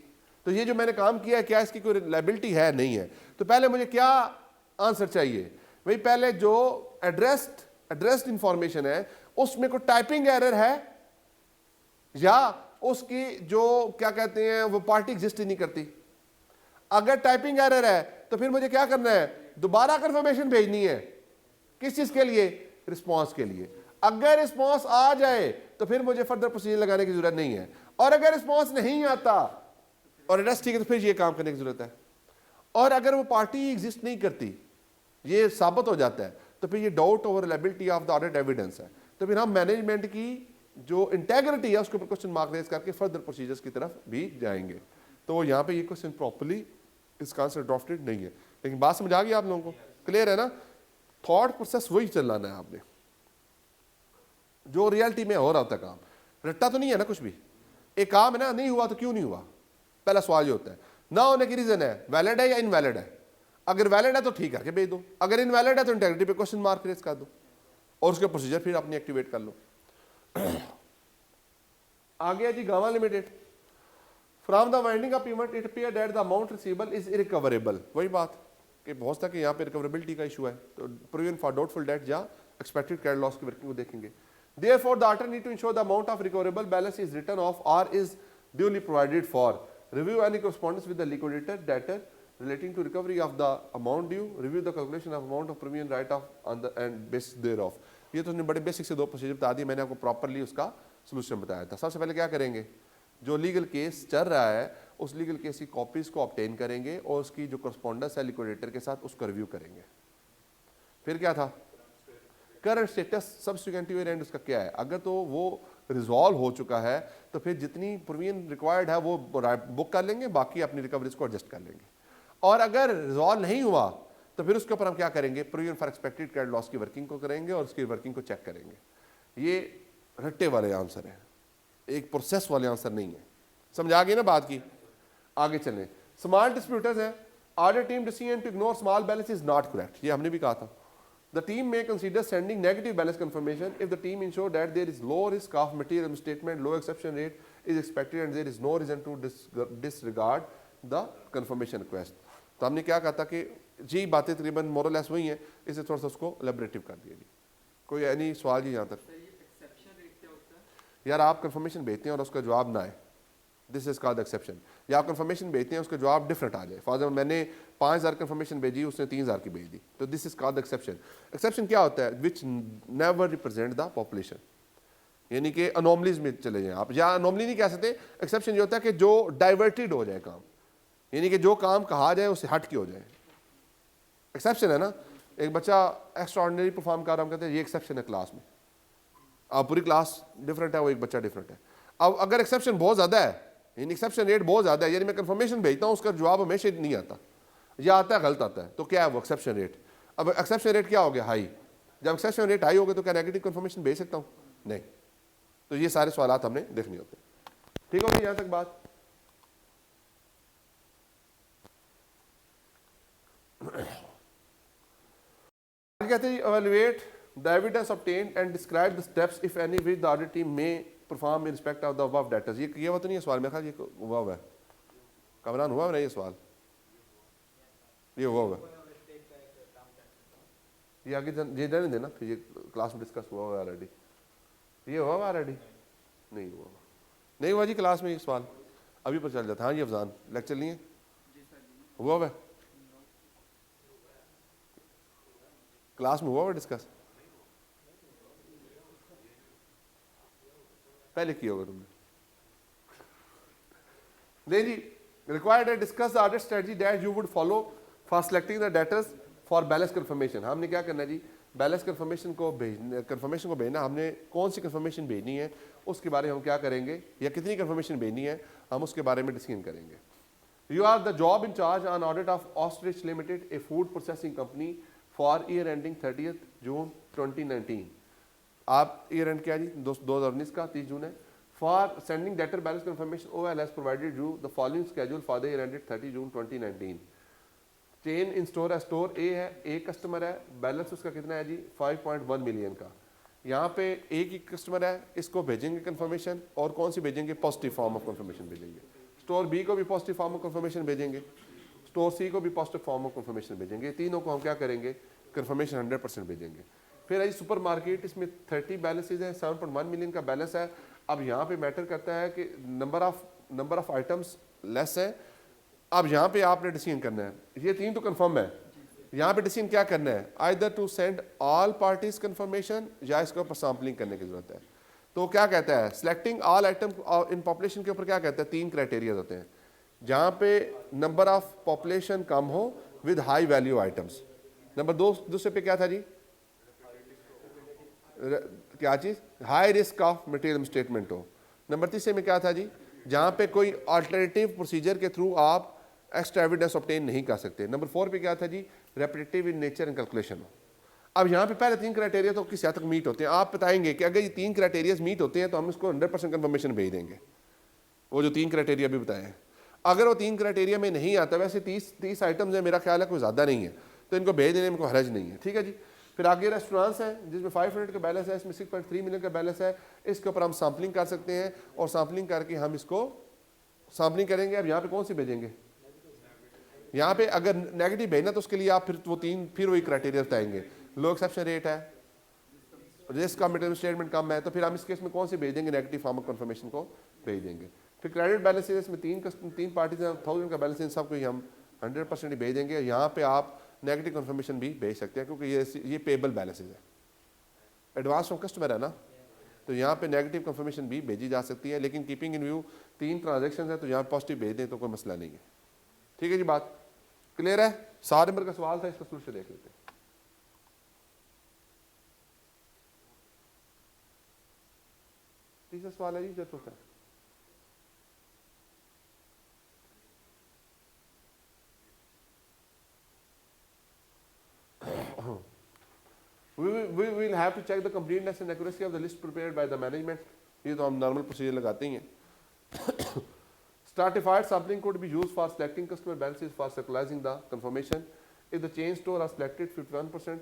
तो ये जो मैंने काम किया है क्या इसकी कोई लायबिलिटी है? नहीं है। तो पहले मुझे क्या आंसर चाहिए भाई? पहले जो एड्रेस्ड इंफॉर्मेशन है उसमें कोई टाइपिंग एरर है या उसकी जो क्या कहते हैं वो पार्टी एग्जिस्ट ही नहीं करती। अगर टाइपिंग एरर है तो फिर मुझे क्या करना है? दोबारा कंफर्मेशन भेजनी है। किस चीज के लिए? रिस्पॉन्स के लिए। अगर रिस्पॉन्स आ जाए तो फिर मुझे फर्दर प्रोसीजर लगाने की जरूरत नहीं है, और अगर रिस्पॉन्स नहीं आता और एड्रेस ठीक है तो फिर ये काम करने की जरूरत है। और अगर वो पार्टी एग्जिस्ट नहीं करती, ये साबित हो जाता है, तो फिर ये doubt over reliability of the audit evidence है। तो फिर हम मैनेजमेंट की जो इंटेग्रिटी है उसके ऊपर क्वेश्चन मार्क रेज करके फर्दर प्रोसीजर्स की तरफ भी जाएंगे। तो यहाँ पे ये क्वेश्चन प्रॉपर्ली इसका आंसर ड्राफ्टेड नहीं है, लेकिन बात समझ आ गई आप लोगों को? क्लियर है ना? थॉट प्रोसेस वही चलाना है आपने जो रियलिटी में हो रहा होता है। काम रट्टा तो नहीं है ना कुछ भी। एक काम है ना, नहीं हुआ तो क्यों नहीं हुआ, पहला सवाल ये होता है। ना होने की रीजन है वैलिड है या इनवैलिड है। अगर वैलिड है तो ठीक है कि भेज दो, अगर इनवैलिड है तो इंटेग्रिटी पे क्वेश्चन मार्क रेज कर दो और उसके प्रोसीजर फिर अपनी एक्टिवेट कर लो। आगे जी गावा limited, from the winding up event it appeared that the amount receivable is irrecoverable. वही बात कि बहुत सा कि यहाँ पे रिकवरेबिलिटी का इशू है, तो प्रोविजन फॉर डाउटफुल डेट या एक्सपेक्टेड क्रेडिट लॉस की वर्किंग को देखेंगे। Therefore, the auditor need to ensure the amount of recoverable balance is written off or is duly provided for. Review any correspondence with the liquidator debtor relating to recovery of the amount due. Review the calculation of amount of provision write off on the and basis thereof. ये तो बड़े basic से दो procedure बता दिए मैंने आपको, properly उसका सोल्यूशन बताया था। सबसे पहले क्या करेंगे, जो लीगल केस चल रहा है उस लीगल केस की कॉपीज को ऑब्टेन करेंगे और उसकी जो करस्पॉन्डेंस है लिक्विडेटर के साथ उसको रिव्यू करेंगे। फिर क्या था, करंट स्टेटस सब्सिक्वेंट एंड उसका क्या है। अगर तो वो रिजॉल्व हो चुका है तो फिर जितनी प्रोविजन रिक्वायर्ड है वो बुक कर लेंगे, बाकी अपनी रिकवरीज को एडजस्ट कर लेंगे। और अगर रिजॉल्व नहीं हुआ तो फिर उसके ऊपर हम क्या करेंगे, provision for expected credit loss की वर्किंग को करेंगे और उसकी वर्किंग को चेक करेंगे। ये रट्टे वाले आंसर है, एक प्रोसेस वाले आंसर नहीं है। समझ आ गई ना बात की? आगे चलें। स्मॉल डिस्प्यूटर्स है, audit team decision to ignore small balance is not correct, ये हमने भी कहा था। The team may consider sending negative balance confirmation if the team ensure that there is low risk of material misstatement, low exception rate is expected and there is no reason to disregard the confirmation request। तो हमने क्या कहा था कि जी बातें तकरीबन मोरलेस वही हैं, इसे थोड़ा सा उसको एलेबोरेटिव कर दिया जी। कोई एनी सवाल जी यहाँ तक? यार आप कंफर्मेशन भेजते हैं और उसका जवाब ना आए, दिस इज कॉल्ड एक्सेप्शन। या आप कंफर्मेशन भेजते हैं उसका जवाब डिफरेंट आ जाए। फॉर एग्जाम्पल मैंने 5000 कंफर्मेशन भेजी, उसने 3000 की भेज दी, तो this is called exception. Exception क्या होता है? Which never represent the population, यानी कि अनोमलीज में चले जाएं आप, या अनोमली नहीं कह सकते। एक्सेप्शन ये होता है कि जो डाइवर्टेड हो जाए काम, यानी कि जो काम कहा जाए उससे हट के हो जाए, एक्सेप्शन है ना। एक बच्चा एक्स्ट्रा ऑर्डिनरी परफॉर्म कर रहा, हम कहते हैं ये एक्सेप्शन है क्लास में। अब पूरी क्लास डिफरेंट है, वो एक बच्चा डिफरेंट है। अब अगर एक्सेप्शन बहुत ज़्यादा है, यानी एक्सेप्शन रेट बहुत ज़्यादा है, यानी मैं कंफर्मेशन भेजता हूँ उसका जवाब हमेशा नहीं आता या आता है गलत आता है, तो क्या है वो एक्सेप्शन रेट। अब एक्सेप्शन रेट क्या हो गया? हाई। जब एक्सेप्शन रेट हाई होगा तो क्या नेगेटिव कंफर्मेशन भेज सकता हूँ? नहीं। तो ये सारे सवाल हमने देखने होते हैं। ठीक होगी यहाँ तक बात? कहते हैं evaluate the evidence obtained and describe the steps if any which the audit team may perform in respect of the above data। ये हुआ तो नहीं है सवाल, मेरे ख्याल ये हुआ हुआ है, कमरान हुआ है ये सवाल, ये हुआ हुआ है, ये आगे ये जाने देना, फिर ये क्लास में डिस्कस हुआ हुआ ऑलरेडी, ये हुआ हुआ ऑलरेडी नहीं हुआ, नहीं हुआ जी क्लास में ये सवाल अभी पर चल जाता। हाँ जी अफजान, लेक्चर नहीं है, हुआ हुआ है क्लास में, हुआ हुआ डिस्कस, पहले किया होगा तुमने। नहीं जी, रिक्वायर्ड है discuss the audit strategy that you would follow for selecting the debtors for balance confirmation. हमने क्या करना है जी, बैलेंस कंफर्मेशन को भेजना, हमने कौन सी कंफर्मेशन भेजनी है उसके बारे में हम क्या करेंगे, या कितनी कंफर्मेशन भेजनी है हम उसके बारे में डिस्कस करेंगे। You are the job in charge on audit of Ostrich Limited, a food processing company for year ending 30 June 2019। आप ईयर एंड क्या जी 2019 का 30 जून है। For sending debtor balance confirmation OL has provided you the following schedule for the year ended 30 June 2019। Chain in store है, store ए है, एक customer है, balance उसका कितना है जी 5.1 मिलियन का। यहाँ पे एक ही कस्टमर है, इसको भेजेंगे कंफर्मेशन, और कौन सी भेजेंगे, पॉजिटिव फॉर्म ऑफ कंफर्मेशन भेजेंगे। स्टोर बी को भी पॉजिटिव फॉर्म ऑफ कंफर्मेशन भेजेंगे, स्टोर सी को भी पॉजिटिव फॉर्म ऑफ कंफर्मेशन भेजेंगे, तीनों को हम क्या करेंगे कंफर्मेशन 100% भेजेंगे। फिर आई सुपर मार्केट, इसमें 30 बैलेंसेज है, 7.1 मिलियन का बैलेंस है। अब यहाँ पे मैटर करता है कि नंबर ऑफ आइटम्स लेस है। अब यहाँ पे आपने डिसीजन करना है, ये तीन तो कंफर्म है, यहाँ पे डिसीजन क्या करना है, either to send all parties confirmation या इसके ऊपर सैम्पलिंग करने की जरूरत है। तो क्या कहता है selecting all item in population के ऊपर क्या कहता है, 3 क्राइटेरिया होते हैं, जहाँ पे नंबर ऑफ पॉपुलेशन कम हो with high value items. Number दूसरे पे क्या था जी, क्या चीज़, high risk of material statement हो। नंबर तीसरे में क्या था जी, जहाँ पे कोई अल्टरनेटिव प्रोसीजर के थ्रू आप एक्स्ट्रा एविडेंस ऑब्टेन नहीं कर सकते। नंबर 4 पे क्या था जी, repetitive in nature and calculation हो। अब यहाँ पे पहले 3 क्राइटेरिया तो किस हद तक मीट होते हैं, आप बताएंगे कि अगर ये 3 क्राइटेरिया मीट होते हैं तो हम इसको 100% कंफर्मेशन भेज देंगे, वो जो 3 क्राइटेरिया भी बताए हैं। अगर वो 3 क्राइटेरिया में नहीं आता, वैसे 30 आइटम्स है, मेरा ख्याल है कोई ज़्यादा नहीं है, तो इनको भेज देने में कोई हरज नहीं है। ठीक है जी। फिर आगे रेस्टोरेंट्स हैं जिसमें 500 का बैलेंस है, इसमें 6.3 मिलियन का बैलेंस है, इसके ऊपर हम सैम्पलिंग कर सकते हैं, और सैम्पलिंग करके हम इसको सैम्पलिंग करेंगे। अब यहाँ पे कौन सी भेजेंगे, यहाँ पे अगर नेगेटिव भेजना तो उसके लिए आप फिर वो 3 फिर वही क्राइटेरिया बताएंगे, लो एक्सेप्शन रेट है, रिस्क का मटेरियल स्टेटमेंट कम है, तो फिर हम इस केस में कौन सी भेज देंगे, नेगेटिव फॉर्म ऑफ कंफर्मेशन को भेज देंगे। फिर क्रेडिट बैलेंस इसमें 3 पार्टीज हैं, 1000 का बैलेंस, इन सबको हम 100% ही भेज देंगे। यहाँ पे आप नेगेटिव कंफर्मेशन भी भेज सकते हैं क्योंकि ये पेबल बैलेंसेज है, एडवांस फ्रॉम कस्टमर है ना, तो यहाँ पे नेगेटिव कंफर्मेशन भी भेजी जा सकती है, लेकिन कीपिंग इन व्यू 3 ट्रांजेक्शन है तो यहाँ पॉजिटिव भेज दें तो कोई मसला नहीं है। ठीक है जी, बात क्लियर है। 7 नंबर का सवाल था, इसका सोल्यूशन देख लेते हैं। तीसरा सवाल है जी, जब होता है we will have to check the completeness and accuracy of the list prepared by the management। ये तो हम नॉर्मल प्रोसीजर लगाते ही हैं। Stratified sampling could be used for selecting customer balances for circularizing the confirmation. If the chain store are selected, 51%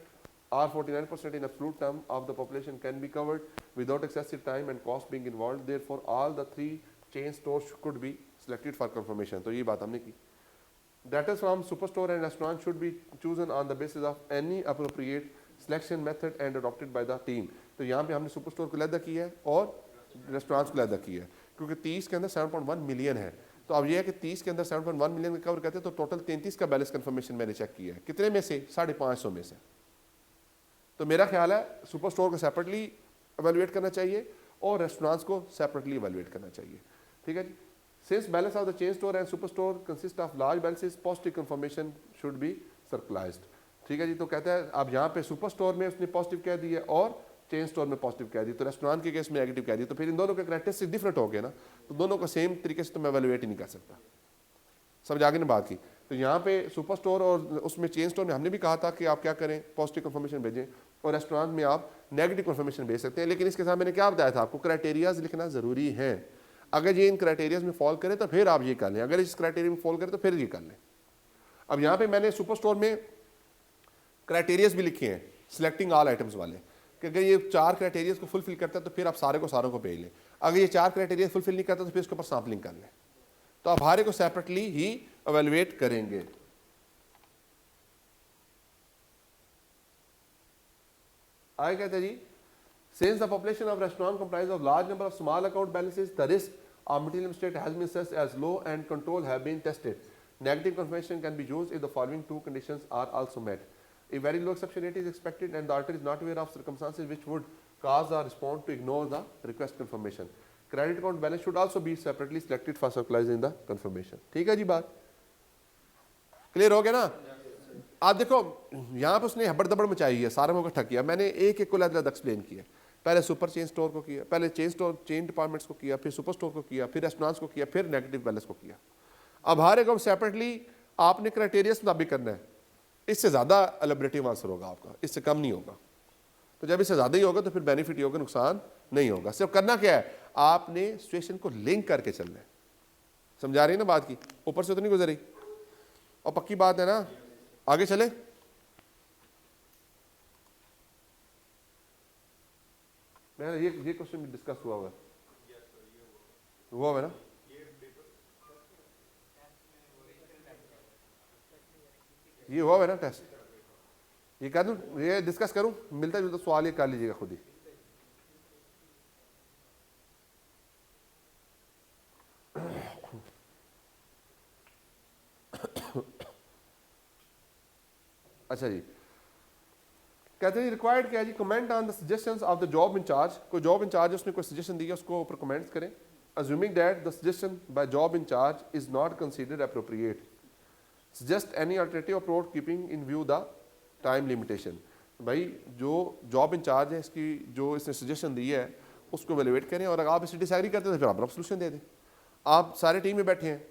or 49% in absolute term of the population can be covered without excessive time and cost being involved. Therefore, all the 3 chain stores could be selected for confirmation। तो ये बात हमने की। Data from superstore and restaurant should be chosen on the basis of any appropriate selection method and adopted by the team। तो यहाँ पे हमने super store को लैदा किया है और रेस्टोरेंट्स को लैदा किया है, क्योंकि 30 के अंदर 7.1 मिलियन है। तो अब ये है कि 30 के अंदर 7.1 मिलियन कवर करते हैं, तो टोटल 33 का बैलेंस कंफर्मेशन मैंने चेक किया है, कितने में से 550 में से। तो मेरा ख्याल है सुपर स्टोर को सेपरेटली एवेलुएट करना चाहिए और रेस्टोरेंट्स को सेपरेटली एवेलुएट करना चाहिए। ठीक है जी। Since balance of the chain store and superstore consist of large balances, positive confirmation should be circularized। ठीक है जी। तो कहता है अब यहाँ पे सुपर स्टोर में उसने पॉजिटिव कह दी है और चेन स्टोर में पॉजिटिव कह दी, तो रेस्टोरेंट के केस में नेगेटिव कह दी, तो फिर इन दोनों के कैरेक्टरिस्टिक डिफरेंट हो गए ना, तो दोनों को सेम तरीके से तो मैं एवेलुएट ही नहीं कर सकता। समझ आगे ने बात की। तो यहाँ पे सुपर स्टोर और उसमें चेन स्टोर में हमने भी कहा था कि आप क्या करें, पॉजिटिव कंफर्मेशन भेजें, और रेस्टोरेंट में आप नेगेटिव कन्फर्मेशन भेज सकते हैं। लेकिन इसके साथ मैंने क्या बताया था आपको, क्राइटेरियाज लिखना ज़रूरी है। अगर ये इन क्राइटेरियाज में फॉल करे तो फिर आप ये कर लें, अगर इस क्राइटेरिया में फॉल करे तो फिर ये कर लें। अब यहाँ पे मैंने सुपर स्टोर में क्राइटेरियाज भी लिखे हैं सिलेक्टिंग ऑल आइटम्स वाले, कि अगर ये 4 क्राइटेरियाज को फुलफिल करता है तो फिर आप सारे को सारों को भेज लें। अगर ये 4 क्राइटेरिया फुलफिल नहीं करता तो फिर उसके ऊपर सैम्पलिंग कर लें। तो आप हर एक को सेपरेटली ही एवेलुएट करेंगे। आगे कहते हैं जी, since the population of restaurant comprises of large number of small account balances, the risk of material mistake has been assessed as low and control have been tested. Negative confirmation can be used if the following 2 conditions are also met. A very low exception rate is expected and the auditor is not aware of circumstances which would cause the respondent to ignore the request confirmation. Credit account balance should also be separately selected for circularizing the confirmation. ठीक है जी, बात clear हो गया ना? आप देखो यहाँ पे उसने हबड़ दबड़ मचाई है, सारे को इकट्ठा किया। मैंने एक एक को अलग एक्सप्लेन किया। पहले सुपर चेन स्टोर को किया, पहले चेन डिपार्टमेंट्स को किया, फिर सुपर स्टोर को किया, फिर रेस्टोरेंट्स को किया, फिर नेगेटिव बैलेंस को किया। अब हर एक सेपरेटली आपने क्राइटेरिया मुताबिक करना है। इससे ज़्यादा एलिबरेटिव आंसर होगा आपका, इससे कम नहीं होगा। तो जब इससे ज़्यादा ही होगा तो फिर बेनिफिट ही होगा, नुकसान नहीं होगा। सिर्फ करना क्या है, आपने सिचुएशन को लिंक करके चलना है। समझा रही है ना बात की? ऊपर से तो नहीं गुजरी? और पक्की बात है ना? आगे चले। ये क्वेश्चन भी डिस्कस हुआ होगा, हुआ है ना? ये हुआ है ना टेस्ट? ये कर दूं, ये डिस्कस करूं? मिलता जुलता सवाल ये कर लीजिएगा खुद ही। अच्छा जी, कहते हैं रिक्वायर्ड क्या है जी, comment on the suggestions of the job incharge. कोई जॉब इंचार्ज उसने कोई सजेशन दी है, उसको ऊपर कमेंट्स करें। Assuming that the suggestion by job incharge is not considered appropriate, suggest any alternative approach keeping in view the time limitation. भाई जो जॉब इंचार्ज है, इसकी जो इसने सजेशन दी है उसको एवेलुएट करें, और अगर आप इसे डिसएग्री करते हैं तो फिर आप सोल्यूशन दे दें। आप सारे टीम में बैठे हैं,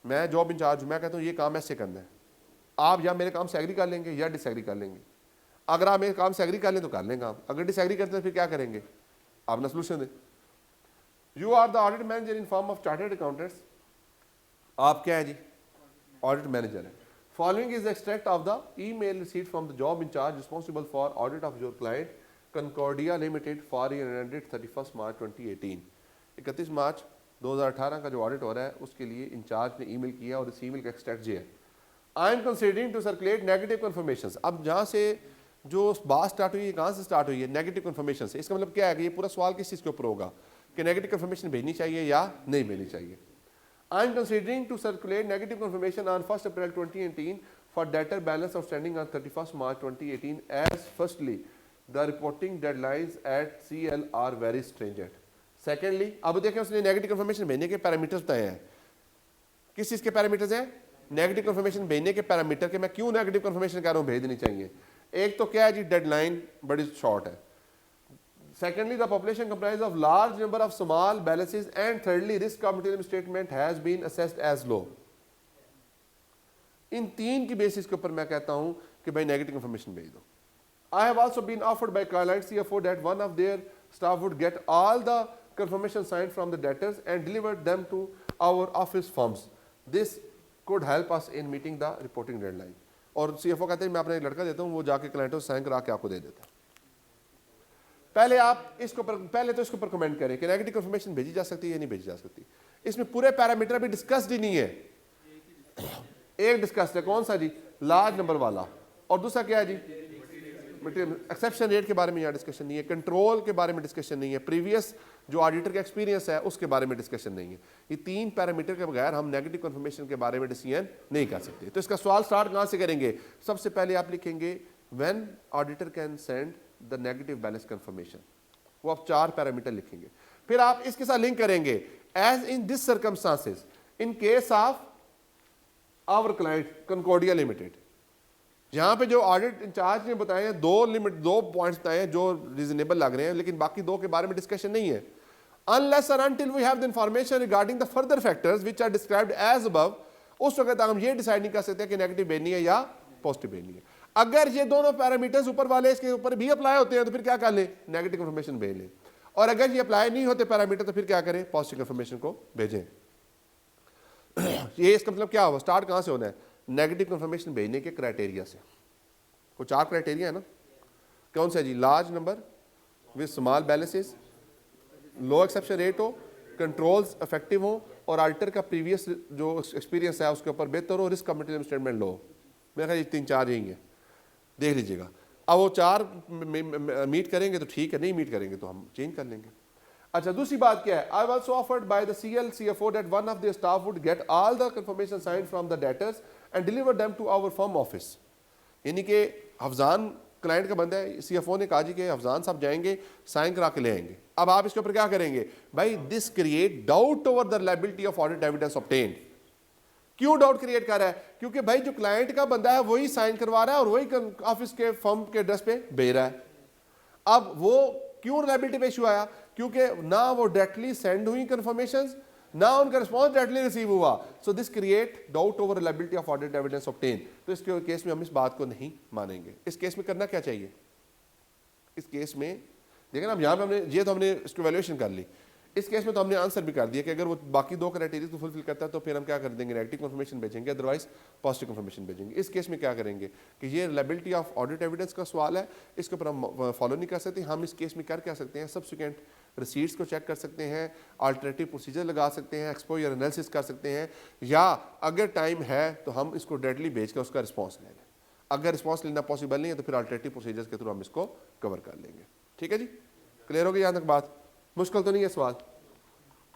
मैं जॉब इंचार्ज हूँ, मैं कहता हूँ ये काम ऐसे करना है, आप या मेरे काम से एग्री कर लेंगे या डिसएग्री कर लेंगे। अगर आप मेरे काम से एग्री कर लें तो कर लेंगे आप, अगर डिसएग्री करते हैं फिर क्या करेंगे? आप ना सोल्यूशन दें। You are the audit manager in form of chartered accountants. आप क्या है जी? ऑडिट मैनेजर है। Following is extract of the email received from the job incharge responsible for audit of your client Concordia Limited for year ended 31 मार्च 2018। 31 मार्च 2018 का जो audit हो रहा है उसके लिए इंचार्ज ने ईमेल किया और इस ईमेल का एक्सट्रैक्ट ये है, I am considering to circulate negative confirmation. अब जहाँ से जो बात स्टार्ट हुई है, कहाँ से स्टार्ट हुई है? नेगेटिव कन्फर्मेशन से। इसका मतलब क्या है कि ये पूरा सवाल किस चीज़ के ऊपर होगा कि नेगेटिव कन्फर्मेशन भेजनी चाहिए या नहीं भेजनी चाहिए। I am considering to circulate negative confirmation on 1 April 2018 for debtor balance outstanding on 31 March 2018 as firstly the reporting deadlines at CL are very stringent. Secondly, अब देखें उसने नेगेटिव कन्फर्मेशन भेजने के पैरामीटर्स बताए हैं। किस चीज़ के पैरामीटर्स हैं? नेगेटिव कन्फर्मेशन भेजने के पैरामीटर के। मैं क्यों नेगेटिव कन्फर्मेशन कह रहा हूँ भेज देनी चाहिए? एक तो क्या है जी, डेडलाइन बड़ी शॉर्ट है। Secondly, the population comprise of large number of small balances and thirdly risk of material statement has been assessed as low. इन 3 की बेसिस के ऊपर मैं कहता हूं कि भाई नेगेटिव कन्फर्मेशन भेज दो। I have also been offered by client CFO that one of their staff would get all the confirmation signed from the debtors and delivered them to our office firms. This could help us in meeting the reporting deadline. और CFO कहते हैं मैं अपना एक लड़का देता हूँ, वो जाके क्लाइंटों से साइन करा के आपको दे देता है। पहले आप इसको पहले तो इसके ऊपर कमेंट करें कि नेगेटिव कन्फर्मेशन भेजी जा सकती है या नहीं भेजी जा सकती। इसमें पूरे पैरामीटर भी डिस्कस्ड ही नहीं है। एक डिस्कस्ड है, कौन सा जी? लार्ज नंबर वाला। और दूसरा क्या है जी? एक्सेप्शन रेट के बारे में यहाँ डिस्कशन नहीं है, कंट्रोल के बारे में डिस्कशन नहीं है, प्रीवियस जो ऑडिटर का एक्सपीरियंस है उसके बारे में डिस्कशन नहीं है। ये 3 पैरामीटर के बगैर हम नेगेटिव कन्फर्मेशन के बारे में डिसीजन नहीं कर सकते। तो इसका सवाल स्टार्ट कहाँ से करेंगे? सबसे पहले आप लिखेंगे when auditor can send the negative balance confirmation. वो आप 4 पैरामीटर लिखेंगे। फिर आप इसके साथ लिंक करेंगे as in this circumstances in case of our client Concordia Limited. यहाँ पे जो ऑडिट इंचार्ज ने बताए हैं 2 पॉइंट्स बताए हैं जो रीजनेबल लग रहे हैं, लेकिन बाकी 2 के बारे में डिस्कशन नहीं है। अनलेस और until we have the information regarding the further factors which are described as above, उस वक्त हम ये डिसाइड नहीं कर सकते कि नेगेटिव भेजनी है या पॉजिटिव भेजनी है। अगर ये दोनों पैरामीटर्स ऊपर वाले इसके ऊपर भी अप्लाई होते हैं तो फिर क्या कर ले, नेगेटिव कंफर्मेशन भेज ले। और अगर ये अप्लाई नहीं होते पैरामीटर तो फिर क्या करें, पॉजिटिव कंफर्मेशन को भेजें। ये इसका मतलब क्या हुआ, स्टार्ट कहां से होना है, नेगेटिव कंफर्मेशन भेजने के क्राइटेरिया से। वो 4 क्राइटेरिया है ना, कौन सा जी, large number with small balances, low exception rate हो, कंट्रोल्स इफेक्टिव हो, और अल्टर का प्रीवियस जो एक्सपीरियंस है उसके ऊपर बेहतर हो, रिस्क मटेरियल स्टेटमेंट लो। मेरे ख्याल ये 3-4 यही है, देख लीजिएगा। अब वो 4 मीट करेंगे तो ठीक है, नहीं मीट करेंगे तो हम चेंज कर लेंगे। अच्छा, दूसरी बात क्या है, I was offered by the CFO that one of the staff would get all the confirmation sign from the debtors and deliver them to our firm office. यानी कि हफजान क्लाइंट का बंदा है, CFO ने कहा जी कि हफजान साहब जाएंगे साइन करा के ले आएंगे। अब आप इसके ऊपर क्या करेंगे भाई, this create doubt over the liability of audit evidence obtained. क्यों डाउट क्रिएट कर रहा है, क्योंकि भाई जो क्लाइंट का बंदा है वही साइन करवा रहा है और वही ऑफिस के फर्म के एड्रेस पे भेज रहा है। अब वो क्यों लायबिलिटी पे इशू आया, क्योंकि ना वो डायरेक्टली सेंड हुई कंफर्मेशंस, ना उनका रिस्पॉन्स डायरेक्टली रिसीव हुआ। So this create doubt over liability of audit evidence obtain. तो इसके केस में हम इस बात को नहीं मानेंगे। इस केस में करना क्या चाहिए, इस केस में देखें ना, हम यहाँ पे हमने ये तो हमने इसकी वैल्यूएशन कर ली, इस केस में तो हमने आंसर भी कर दिया कि अगर वो बाकी 2 क्राइटेरिया को फुलफिल करता है तो फिर हम क्या कर देंगे, नेगेटिव कंफर्मेशन भेजेंगे, अदरवाइज पॉजिटिव कंफर्मेशन भेजेंगे। इस केस में क्या करेंगे कि ये लायबिलिटी ऑफ ऑडिट एविडेंस का सवाल है, इसके ऊपर हम फॉलो नहीं कर सकते। हम इस केस में कर क्या सकते हैं, सब्सिक्वेंट रिसीट्स को चेक कर सकते हैं, अल्टरनेटिव प्रोसीजर लगा सकते हैं, एक्सपोजर एनालिसिस कर सकते हैं, या अगर टाइम है तो हम इसको डायरेक्टली भेज कर उसका रिस्पॉन्स ले लें। अगर रिस्पॉन्स लेना पॉसिबल नहीं है तो फिर अल्टरनेटिव प्रोसीजर्स के थ्रू हम इसको कवर कर लेंगे। ठीक है जी, क्लियर हो गई यहाँ तक बात, मुश्किल तो नहीं है सवाल।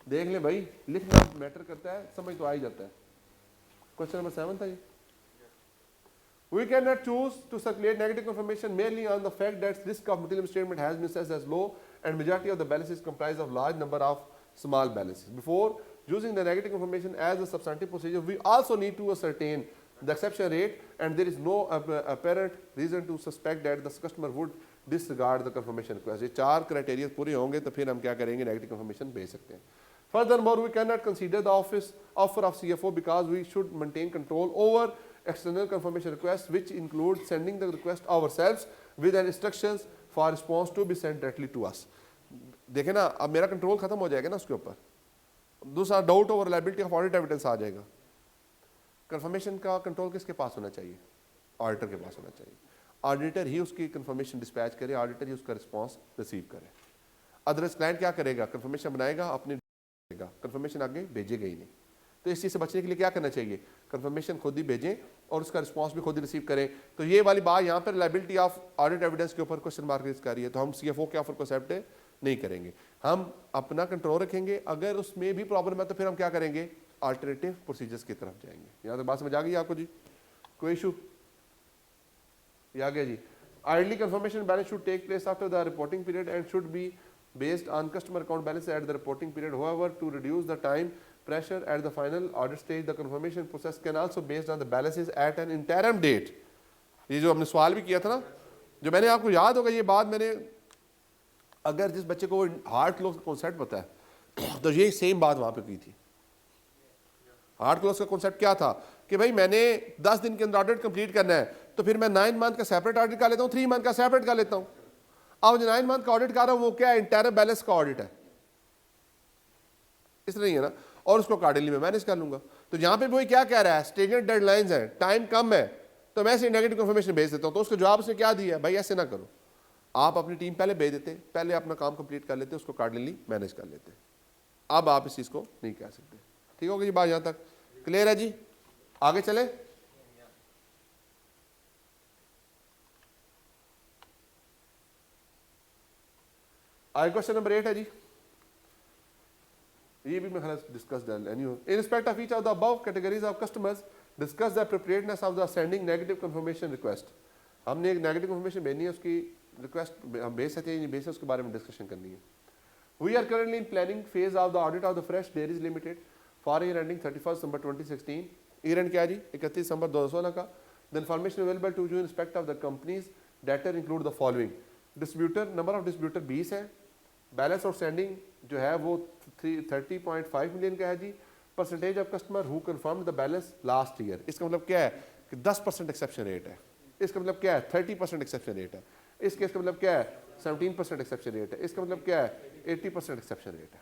देख लें भाई, लिखना मैटर करता है, समझ तो आ ही जाता है। क्वेश्चन नंबर 7 था ये। We cannot choose to circulate negative confirmation merely on the fact that risk of material statement has been assessed as low and majority of the balances comprise of large number of small balances. Before using the negative confirmation as a substantive procedure, we also need to ascertain the exception rate, and there is no apparent reason to suspect that the customer would disregard the confirmation request. ये 4 criteria पूरे होंगे तो फिर हम क्या करेंगे, negative confirmation भेज सकते हैं। Furthermore, we cannot consider the offer of CFO because we should maintain control over external confirmation requests, which include sending the request ourselves with an instructions for response to be sent directly to us. देखें ना, अब मेरा control खत्म हो जाएगा ना उसके ऊपर। दूसरा, doubt over liability of audit evidence आ जाएगा। कंफर्मेशन का कंट्रोल किसके पास होना चाहिए, ऑडिटर के पास होना चाहिए। ऑडिटर ही उसकी कंफर्मेशन डिस्पैच करे, ऑडिटर ही उसका रिस्पॉन्स रिसीव करे। अदरवाइज क्लाइंट क्या करेगा, कंफर्मेशन बनाएगा, अपनी कंफर्मेशन आगे भेजेगा ही नहीं। तो इस चीज़ से बचने के लिए क्या करना चाहिए, कंफर्मेशन खुद ही भेजें और उसका रिस्पांस भी खुद ही रिसीव करें। तो ये वाली बात यहाँ पर लायबिलिटी ऑफ ऑडिट एविडेंस के ऊपर क्वेश्चन मार्क रेज कर रही है, तो हम CFO के ऑफर को एक्सेप्ट नहीं करेंगे। हम अपना कंट्रोल रखेंगे, अगर उसमें भी प्रॉब्लम है तो फिर हम क्या करेंगे, अल्टरनेटिव प्रोसीजर्स की तरफ जाएंगे। यहाँ तक बात समझ आ गई आपको जी, कोई इशू ये आ गया जी। Ideally confirmation balance should take place after the reporting period end should be based on customer account balance at the reporting period. However, to reduce the time pressure at the final audit stage, the confirmation process can also based on the balances at an interim date. ये जो हमने सवाल भी किया था ना, जो मैंने आपको याद होगा ये बात मैंने, अगर जिस बच्चे को हार्ड क्लोज कॉन्सेप्ट पता है तो ये सेम बात वहाँ पे की थी। हार्ड क्लोज का कॉन्सेप्ट क्या था कि भाई मैंने 10 दिन के अंदर ऑडिट कंप्लीट करना है, तो फिर मैं 9 मंथ का सेपरेट ऑडिट कर लेता हूँ, 3 मंथ का सेपरेट कर लेता हूँ। अब जो 9 मंथ का ऑडिट कर रहा हूं वो क्या है, इंटरनल बैलेंस का ऑडिट है, इस तरह ही है ना, और उसको कार्डिनली में मैनेज कर लूंगा। तो यहां पे वही क्या कह रहा है, स्टेगनेंट डेडलाइंस हैं, टाइम कम है, तो मैं ऐसे नेगेटिव कंफर्मेशन भेज देता हूं। तो उसको जवाब उसने क्या दिया, भाई ऐसे ना करो, आप अपनी टीम पहले भेज देते, पहले अपना काम कंप्लीट कर लेते, उसको कार्डिनली मैनेज कर लेते। अब आप इस चीज को नहीं कह सकते। ठीक होगी जी बात, यहां तक क्लियर है जी, आगे चले। आगे क्वेश्चन नंबर 8 है जी, ये भी मैं discuss done any in respect of each of the above categories of customers discuss the appropriateness of the sending negative confirmation request. हमने एक नेगेटिव कंफर्मेशन भेजनी है, उसकी रिक्वेस्ट हम भेज सकते हैं नहीं भेज सकते, उसके बारे में डिस्कशन करनी है। We are currently in planning phase of the audit of the Fresh Dairies Limited for year ending 31 December 2016। Year end क्या जी, 31 दिसंबर 2016 का। The information available to you in respect of the company's debtor include the following. Distributor, number of distributor 20 है, balance outstanding जो है वो 30.5 million का है जी। Percentage of customer who confirm the balance last year, इसका मतलब क्या है कि 10% एक्सेप्शन रेट है। इसका मतलब क्या है 30% एक्सेप्शन रेट है। इस केस का मतलब क्या है 17% एक्सेप्शन रेट है। इसका मतलब क्या है 80% एक्सेप्शन रेट है।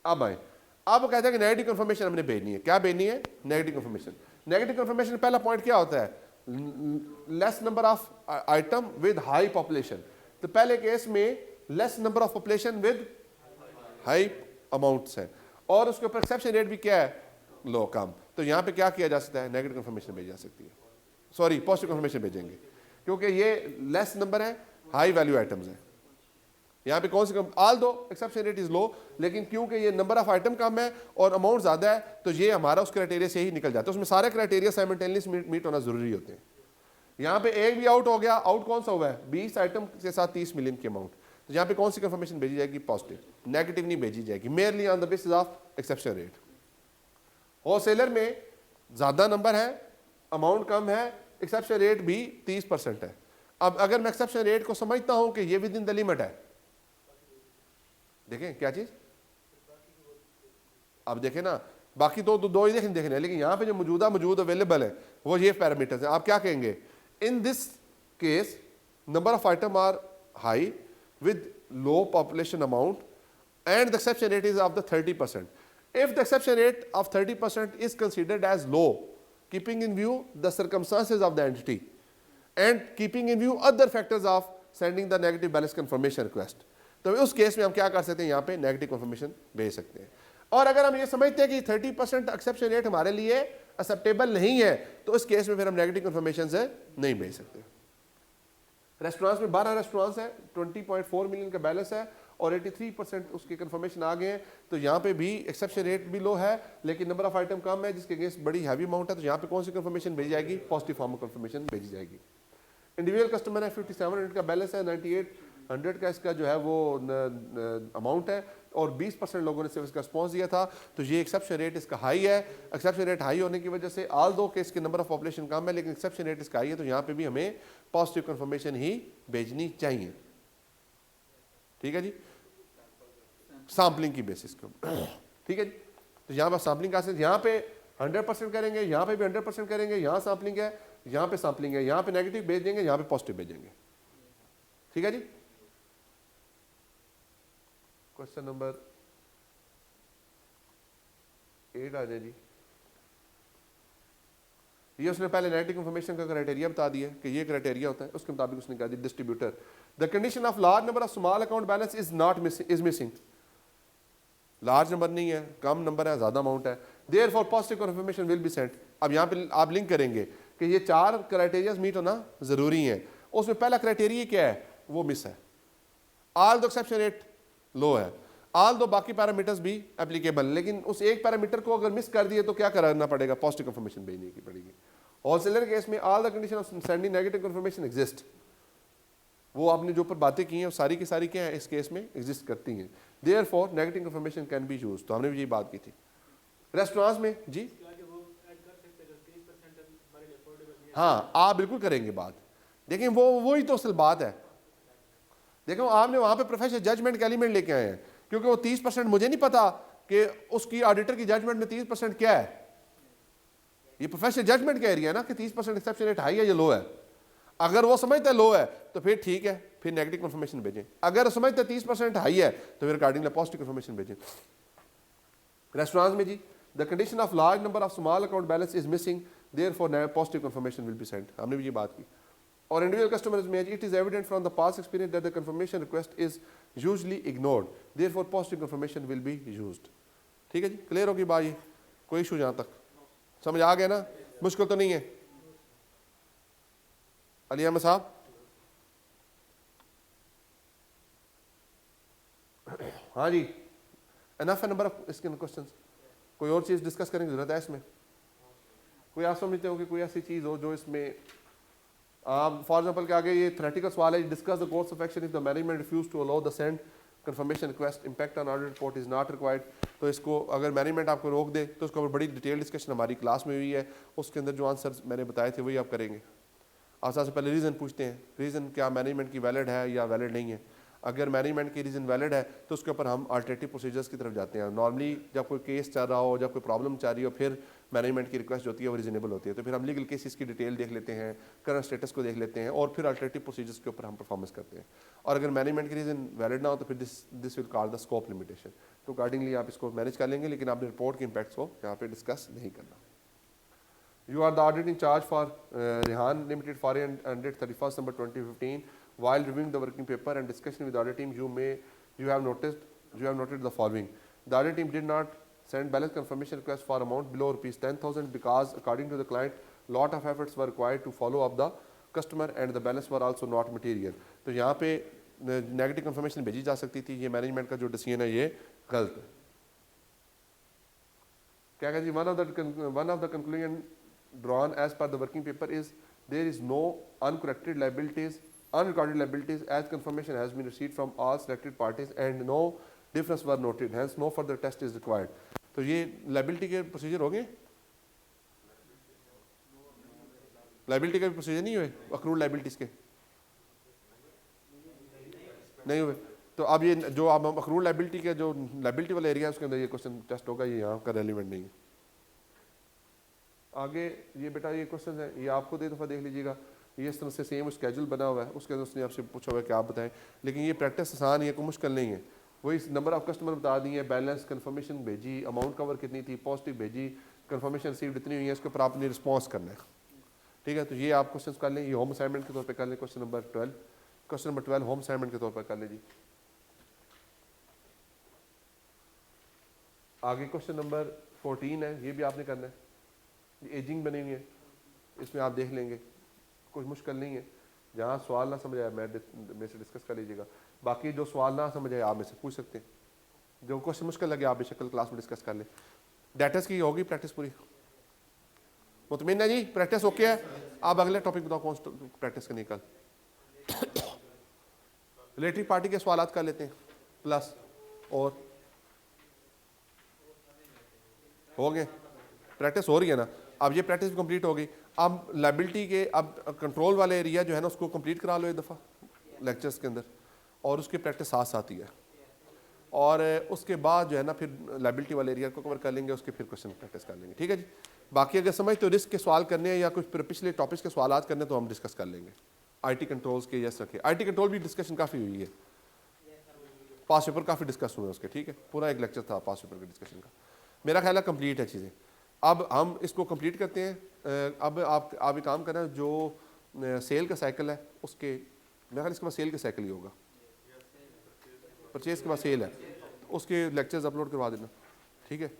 अब आए, अब वो कहते हैं कि नेगेटिव कंफर्मेशन हमने भेजनी है। क्या भेजनी है? Negative confirmation. नेगेटिव कंफर्मेशन पहला पॉइंट क्या होता है? Less number of item with high population. तो पहले केस में less number of population with high amounts है, और उसके ऊपर एक्सेप्शन रेट भी क्या है? लो, कम। तो यहाँ पे क्या किया जा सकता है? नेगेटिव कंफर्मेशन भेजी जा सकती है, सॉरी पॉजिटिव कंफर्मेशन भेजेंगे, क्योंकि ये लेस नंबर है, हाई वैल्यू आइटम्स है। यहाँ पे कौन सी ऑल दो एक्सेप्शन रेट इज लो, लेकिन क्योंकि ये नंबर ऑफ आइटम कम है और अमाउंट ज्यादा है, तो ये हमारा उस क्राइटेरिया से ही निकल जाता है। उसमें सारे क्राइटेरिया साइमल्टेनियस मीट होना जरूरी होते हैं। यहाँ पे एक भी आउट हो गया, आउट कौन सा हुआ है? 20 आइटम के साथ 30 मिलियन की अमाउंट। तो यहाँ पे कौन सी कंफर्मेशन भेजी जाएगी? पॉजिटिव, नेगेटिव नहीं भेजी जाएगी, merely on the basis of exception rate. Wholesaler में ज्यादा नंबर है, अमाउंट कम है, एक्सेप्शन रेट भी 30% है। अब अगर मैं एक्सेप्शन रेट को समझता हूं कि ये विद इन द लिमिट है, देखें क्या चीज, अब देखें ना, बाकी तो दो ही देखने, लेकिन यहां पे जो मौजूद अवेलेबल है वो ये पैरामीटर्स हैं। आप क्या कहेंगे? In this case number of item are high with low population amount and the exception rate is of the 30%. If the exception rate of 30% is considered as low, keeping in view the circumstances of the entity and keeping in view other factors of sending the negative balance confirmation request, तो उस case में हम क्या कर सकते हैं? यहाँ पे नेगेटिव कंफर्मेशन भेज सकते हैं। और अगर हम ये समझते हैं कि 30% एक्सेप्शन रेट हमारे लिए एक्सेप्टेबल नहीं है, तो इस केस में फिर हम नेगेटिव कंफर्मेशन से नहीं भेज सकते। रेस्टोरेंट्स में 12 रेस्टोरेंट्स हैं, 20.4 मिलियन का बैलेंस है और 83% उसके कंफर्मेशन आ गए हैं, तो यहाँ पे भी एक्सेप्शन रेट भी लो है, लेकिन नंबर ऑफ आइटम कम है, जिसके अगेंस्ट बड़ी हैवी अमाउंट है। तो यहाँ पे कौन सी कंफर्मेशन भेजी जाएगी? पॉजिटिव फॉर्म ऑफ कंफर्मेशन भेजी जाएगी। इंडिविजुअल कस्टमर है, 5700 का बैलेंस है, 9800 का इसका जो है वो अमाउंट है, और 20% लोगों ने सिर्फ इसका रिस्पॉन्स दिया था, तो ये एक्सेप्शन रेट इसका हाई है। एक्सेप्शन रेट हाई होने की वजह से ऑल दो केस के नंबर ऑफ पॉपुलेशन कम है, लेकिन एक्सेप्शन रेट इसका हाई है, तो यहाँ पे भी हमें पॉजिटिव कंफर्मेशन ही भेजनी चाहिए। ठीक है जी, सैम्पलिंग की बेसिस को। ठीक है जी, तो यहाँ पर सैम्पलिंग का यहाँ पे 100% करेंगे, यहाँ पे भी 100% करेंगे, यहाँ सैम्पलिंग है, यहाँ पे सैम्पलिंग है, यहाँ पे नेगेटिव भेज देंगे, यहाँ पे पॉजिटिव भेजेंगे। ठीक है जी, क्वेश्चन नंबर 8 आ जाए जी। ये उसने पहले नेगेटिव इंफॉर्मेशन का क्राइटेरिया बता दिया कि ये क्राइटेरिया होता है, उसके मुताबिक उसने कहा distributor the condition of large number of small account balance is not missing. Large number नहीं है, कम नंबर है, ज्यादा अमाउंट है, therefore positive confirmation will be Saint. अब यहाँ पे आप लिंक करेंगे कि ये 4 क्राइटेरिया मीट होना जरूरी है। उसमें पहला क्राइटेरिया क्या है? वो मिस है। ऑल द एक्सेप्शन रेट लो है, ऑल दो बाकी पैरामीटर्स भी एप्लीकेबल, लेकिन उस एक पैरामीटर को अगर मिस कर दिए तो क्या करना पड़ेगा? पॉजिटिव कंफर्मेशन भेजने की पड़ेगी। होलसेलर केस में all the condition of sending negative confirmation exist. वो आपने जो ऊपर बातें की हैं वो सारी की सारी क्या है इस केस में एग्जिस्ट करती हैं। Therefore negative confirmation can be used. तो हमने भी यही बात की थी। रेस्टोरेंट्स में जी हाँ, आप बिल्कुल करेंगे बात, लेकिन वही तो असल बात है। देखो आपने वहां पे प्रोफेशनल जजमेंट का एलिमेंट लेके आए हैं, क्योंकि वो 30% मुझे नहीं पता कि उसकी ऑडिटर की जजमेंट में 30% क्या है। ये प्रोफेशनल जजमेंट का एरिया है ना कि 30% एक्सेप्शन रेट हाई है या लो है। अगर वो समझता है लो है तो फिर ठीक है, फिर नेगेटिव कंफर्मेशन भेजें। अगर समझते 30% हाई है तो फिर अकॉर्डिंगली पॉजिटिव कंफर्मेशन भेजें। रेस्टोरेंट्स में जी the condition of large number of small account balance is missing, therefore positive confirmation will be sent. हमने भी ये बात की। और इंडिविजुअल कस्टमर्स में it is evident from the past experience that the confirmation request is usually ignored, therefore positive confirmation will be used. ठीक है जी, clear होगी बात? ये कोई इशू जहां तक समझ आ गया ना? मुश्किल तो नहीं है? अली अहमद साहब हाँ जी, एनफ है नंबर ऑफ इसके क्वेश्चंस। कोई और चीज डिस्कस करने की जरूरत है इसमें? कोई आप समझते हो कि कोई ऐसी चीज हो जो इसमें फॉर एग्जांपल के आगे ये थ्योरेटिकल सवाल है, discuss the course of action if the management refuse to allow the send confirmation request, impact on audit report is not required. तो इसको अगर मैनेजमेंट आपको रोक दे तो उसके ऊपर बड़ी डिटेल डिस्कशन हमारी क्लास में हुई है। उसके अंदर जो आंसर मैंने बताए थे वही आप करेंगे। आप सबसे पहले रीज़न पूछते हैं, रीज़न क्या मैनेजमेंट की वैलिड है या वैलिड नहीं है। अगर मैनेजमेंट की रीज़न वैलिड है तो उसके ऊपर हम अल्टरनेटिव प्रोसीजर्स की तरफ जाते हैं। नॉर्मली जब कोई केस चल रहा हो, जब कोई प्रॉब्लम चल रही हो, फिर मैनेजमेंट की रिक्वेस्ट होती है वो रीजनेबल होती है, तो फिर हम लीगल केसेस की डिटेल देख लेते हैं, करंट स्टेटस को देख लेते हैं और फिर अल्टरनेटिव प्रोसीजर्स के ऊपर हम परफॉर्मेंस करते हैं। और अगर मैनेजमेंट की रीज़न वैलिड ना हो तो फिर this will call the scope limitation, तो अकॉर्डिंगली आप इसको मैनेज कर लेंगे, लेकिन आपने रिपोर्ट के इम्पैक्ट्स को यहाँ पे डिस्कस नहीं करना। You are the auditing charge for Rehan Limited for ended 31st December 2015. While reviewing the working paper and discussion with the audit team, you have noted the following. The audit team did not send balance confirmation request for amount below rupees 10,000 because according to the client, lot of efforts were required to follow up the customer and the balance were also not material. तो यहाँ पे negative confirmation भेजी जा सकती थी, ये management का जो डिसीजन है ये गलत है। क्या कहते हैं, one of the conclusion drawn as per the working paper is there is no unrecorded liabilities as confirmation has been received from all selected parties and no difference were noted, hence no further test is required। तो ये liability के procedure हो गए, liability के procedure नहीं हुए, accrued liabilities के नहीं हुए। तो अब ये जो अब हम अक्रूड लाइबिलिटी के जो लाइबिलिटी वाला एरिया है उसके अंदर ये क्वेश्चन टेस्ट होगा, ये यहाँ का रेलिवेंट नहीं है। आगे ये बेटा ये क्वेश्चन है, ये आपको एक दफ़ा देख लीजिएगा, ये इस तरह से सेम स्केड्यूल बना हुआ है, उसके अंदर उसने आपसे पूछा हुआ है कि आप बताएं, लेकिन ये प्रैक्टिस आसान है, कोई मुश्किल नहीं है। वही नंबर ऑफ कस्टमर बता दिए, बैलेंस, कंफर्मेशन भेजी, अमाउंट कवर कितनी थी, पॉजिटिव भेजी, कंफर्मेशन रिसीव्ड इतनी हुई है, इसके ऊपर आपने रिस्पॉन्स करना है। ठीक है, तो ये आप क्वेश्चन कर लें, ये होम असाइनमेंट के तौर पर कर लें। क्वेश्चन नंबर 12 होम असाइनमेंट के तौर पर कर लें जी। आगे क्वेश्चन नंबर 14 है, ये भी आपने करना है, एजिंग बनी हुई है, इसमें आप देख लेंगे, कुछ मुश्किल नहीं है। जहाँ सवाल ना समझ आए मेरे से डिस्कस कर लीजिएगा, बाकी जो सवाल ना समझ आए आप मेरे से पूछ सकते हैं, जो क्वेश्चन मुश्किल लगे आप बेशक क्लास में डिस्कस कर लें। डेटास की होगी प्रैक्टिस पूरी, मुतमिन है जी, प्रैक्टिस ओके है। आप अगले टॉपिक बताओ कौन सा प्रैक्टिस करनी कल। रिलेटिव पार्टी के सवाल कर लेते हैं प्लस, और हो गए, प्रैक्टिस हो रही है ना। अब ये प्रैक्टिस कंप्लीट हो गई, अब लाइबिलिटी के अब कंट्रोल वाले एरिया जो है ना उसको कंप्लीट करा लो एक दफ़ा लेक्चर्स के अंदर, और उसकी प्रैक्टिस साथ साथ ही है, और उसके बाद जो है ना फिर लाइबिलिटी वाले एरिया को कवर कर लेंगे, उसके फिर क्वेश्चन प्रैक्टिस कर लेंगे। ठीक है जी, बाकी अगर समझ तो रिस्क के सवाल करने हैं या कुछ पिछले टॉपिक्स के सवाल करने तो हम डिस्कस कर लेंगे। IT कंट्रोल्स के यस रखे, IT कंट्रोल भी डिस्कशन काफ़ी हुई है, पास पेपर काफ़ी डिस्कस हुए उसके। ठीक है, पूरा एक लेक्चर था पास पेपर के डिस्कशन का, मेरा ख्याल है कंप्लीट है चीज़ें। अब हम इसको कंप्लीट करते हैं। अब आप एक काम करना, जो सेल का साइकिल है उसके, मेरा ख्याल इसके बाद सेल का साइकिल ही होगा, परचेज के बाद सेल है, तो उसके लेक्चर्स अपलोड करवा देना। ठीक है।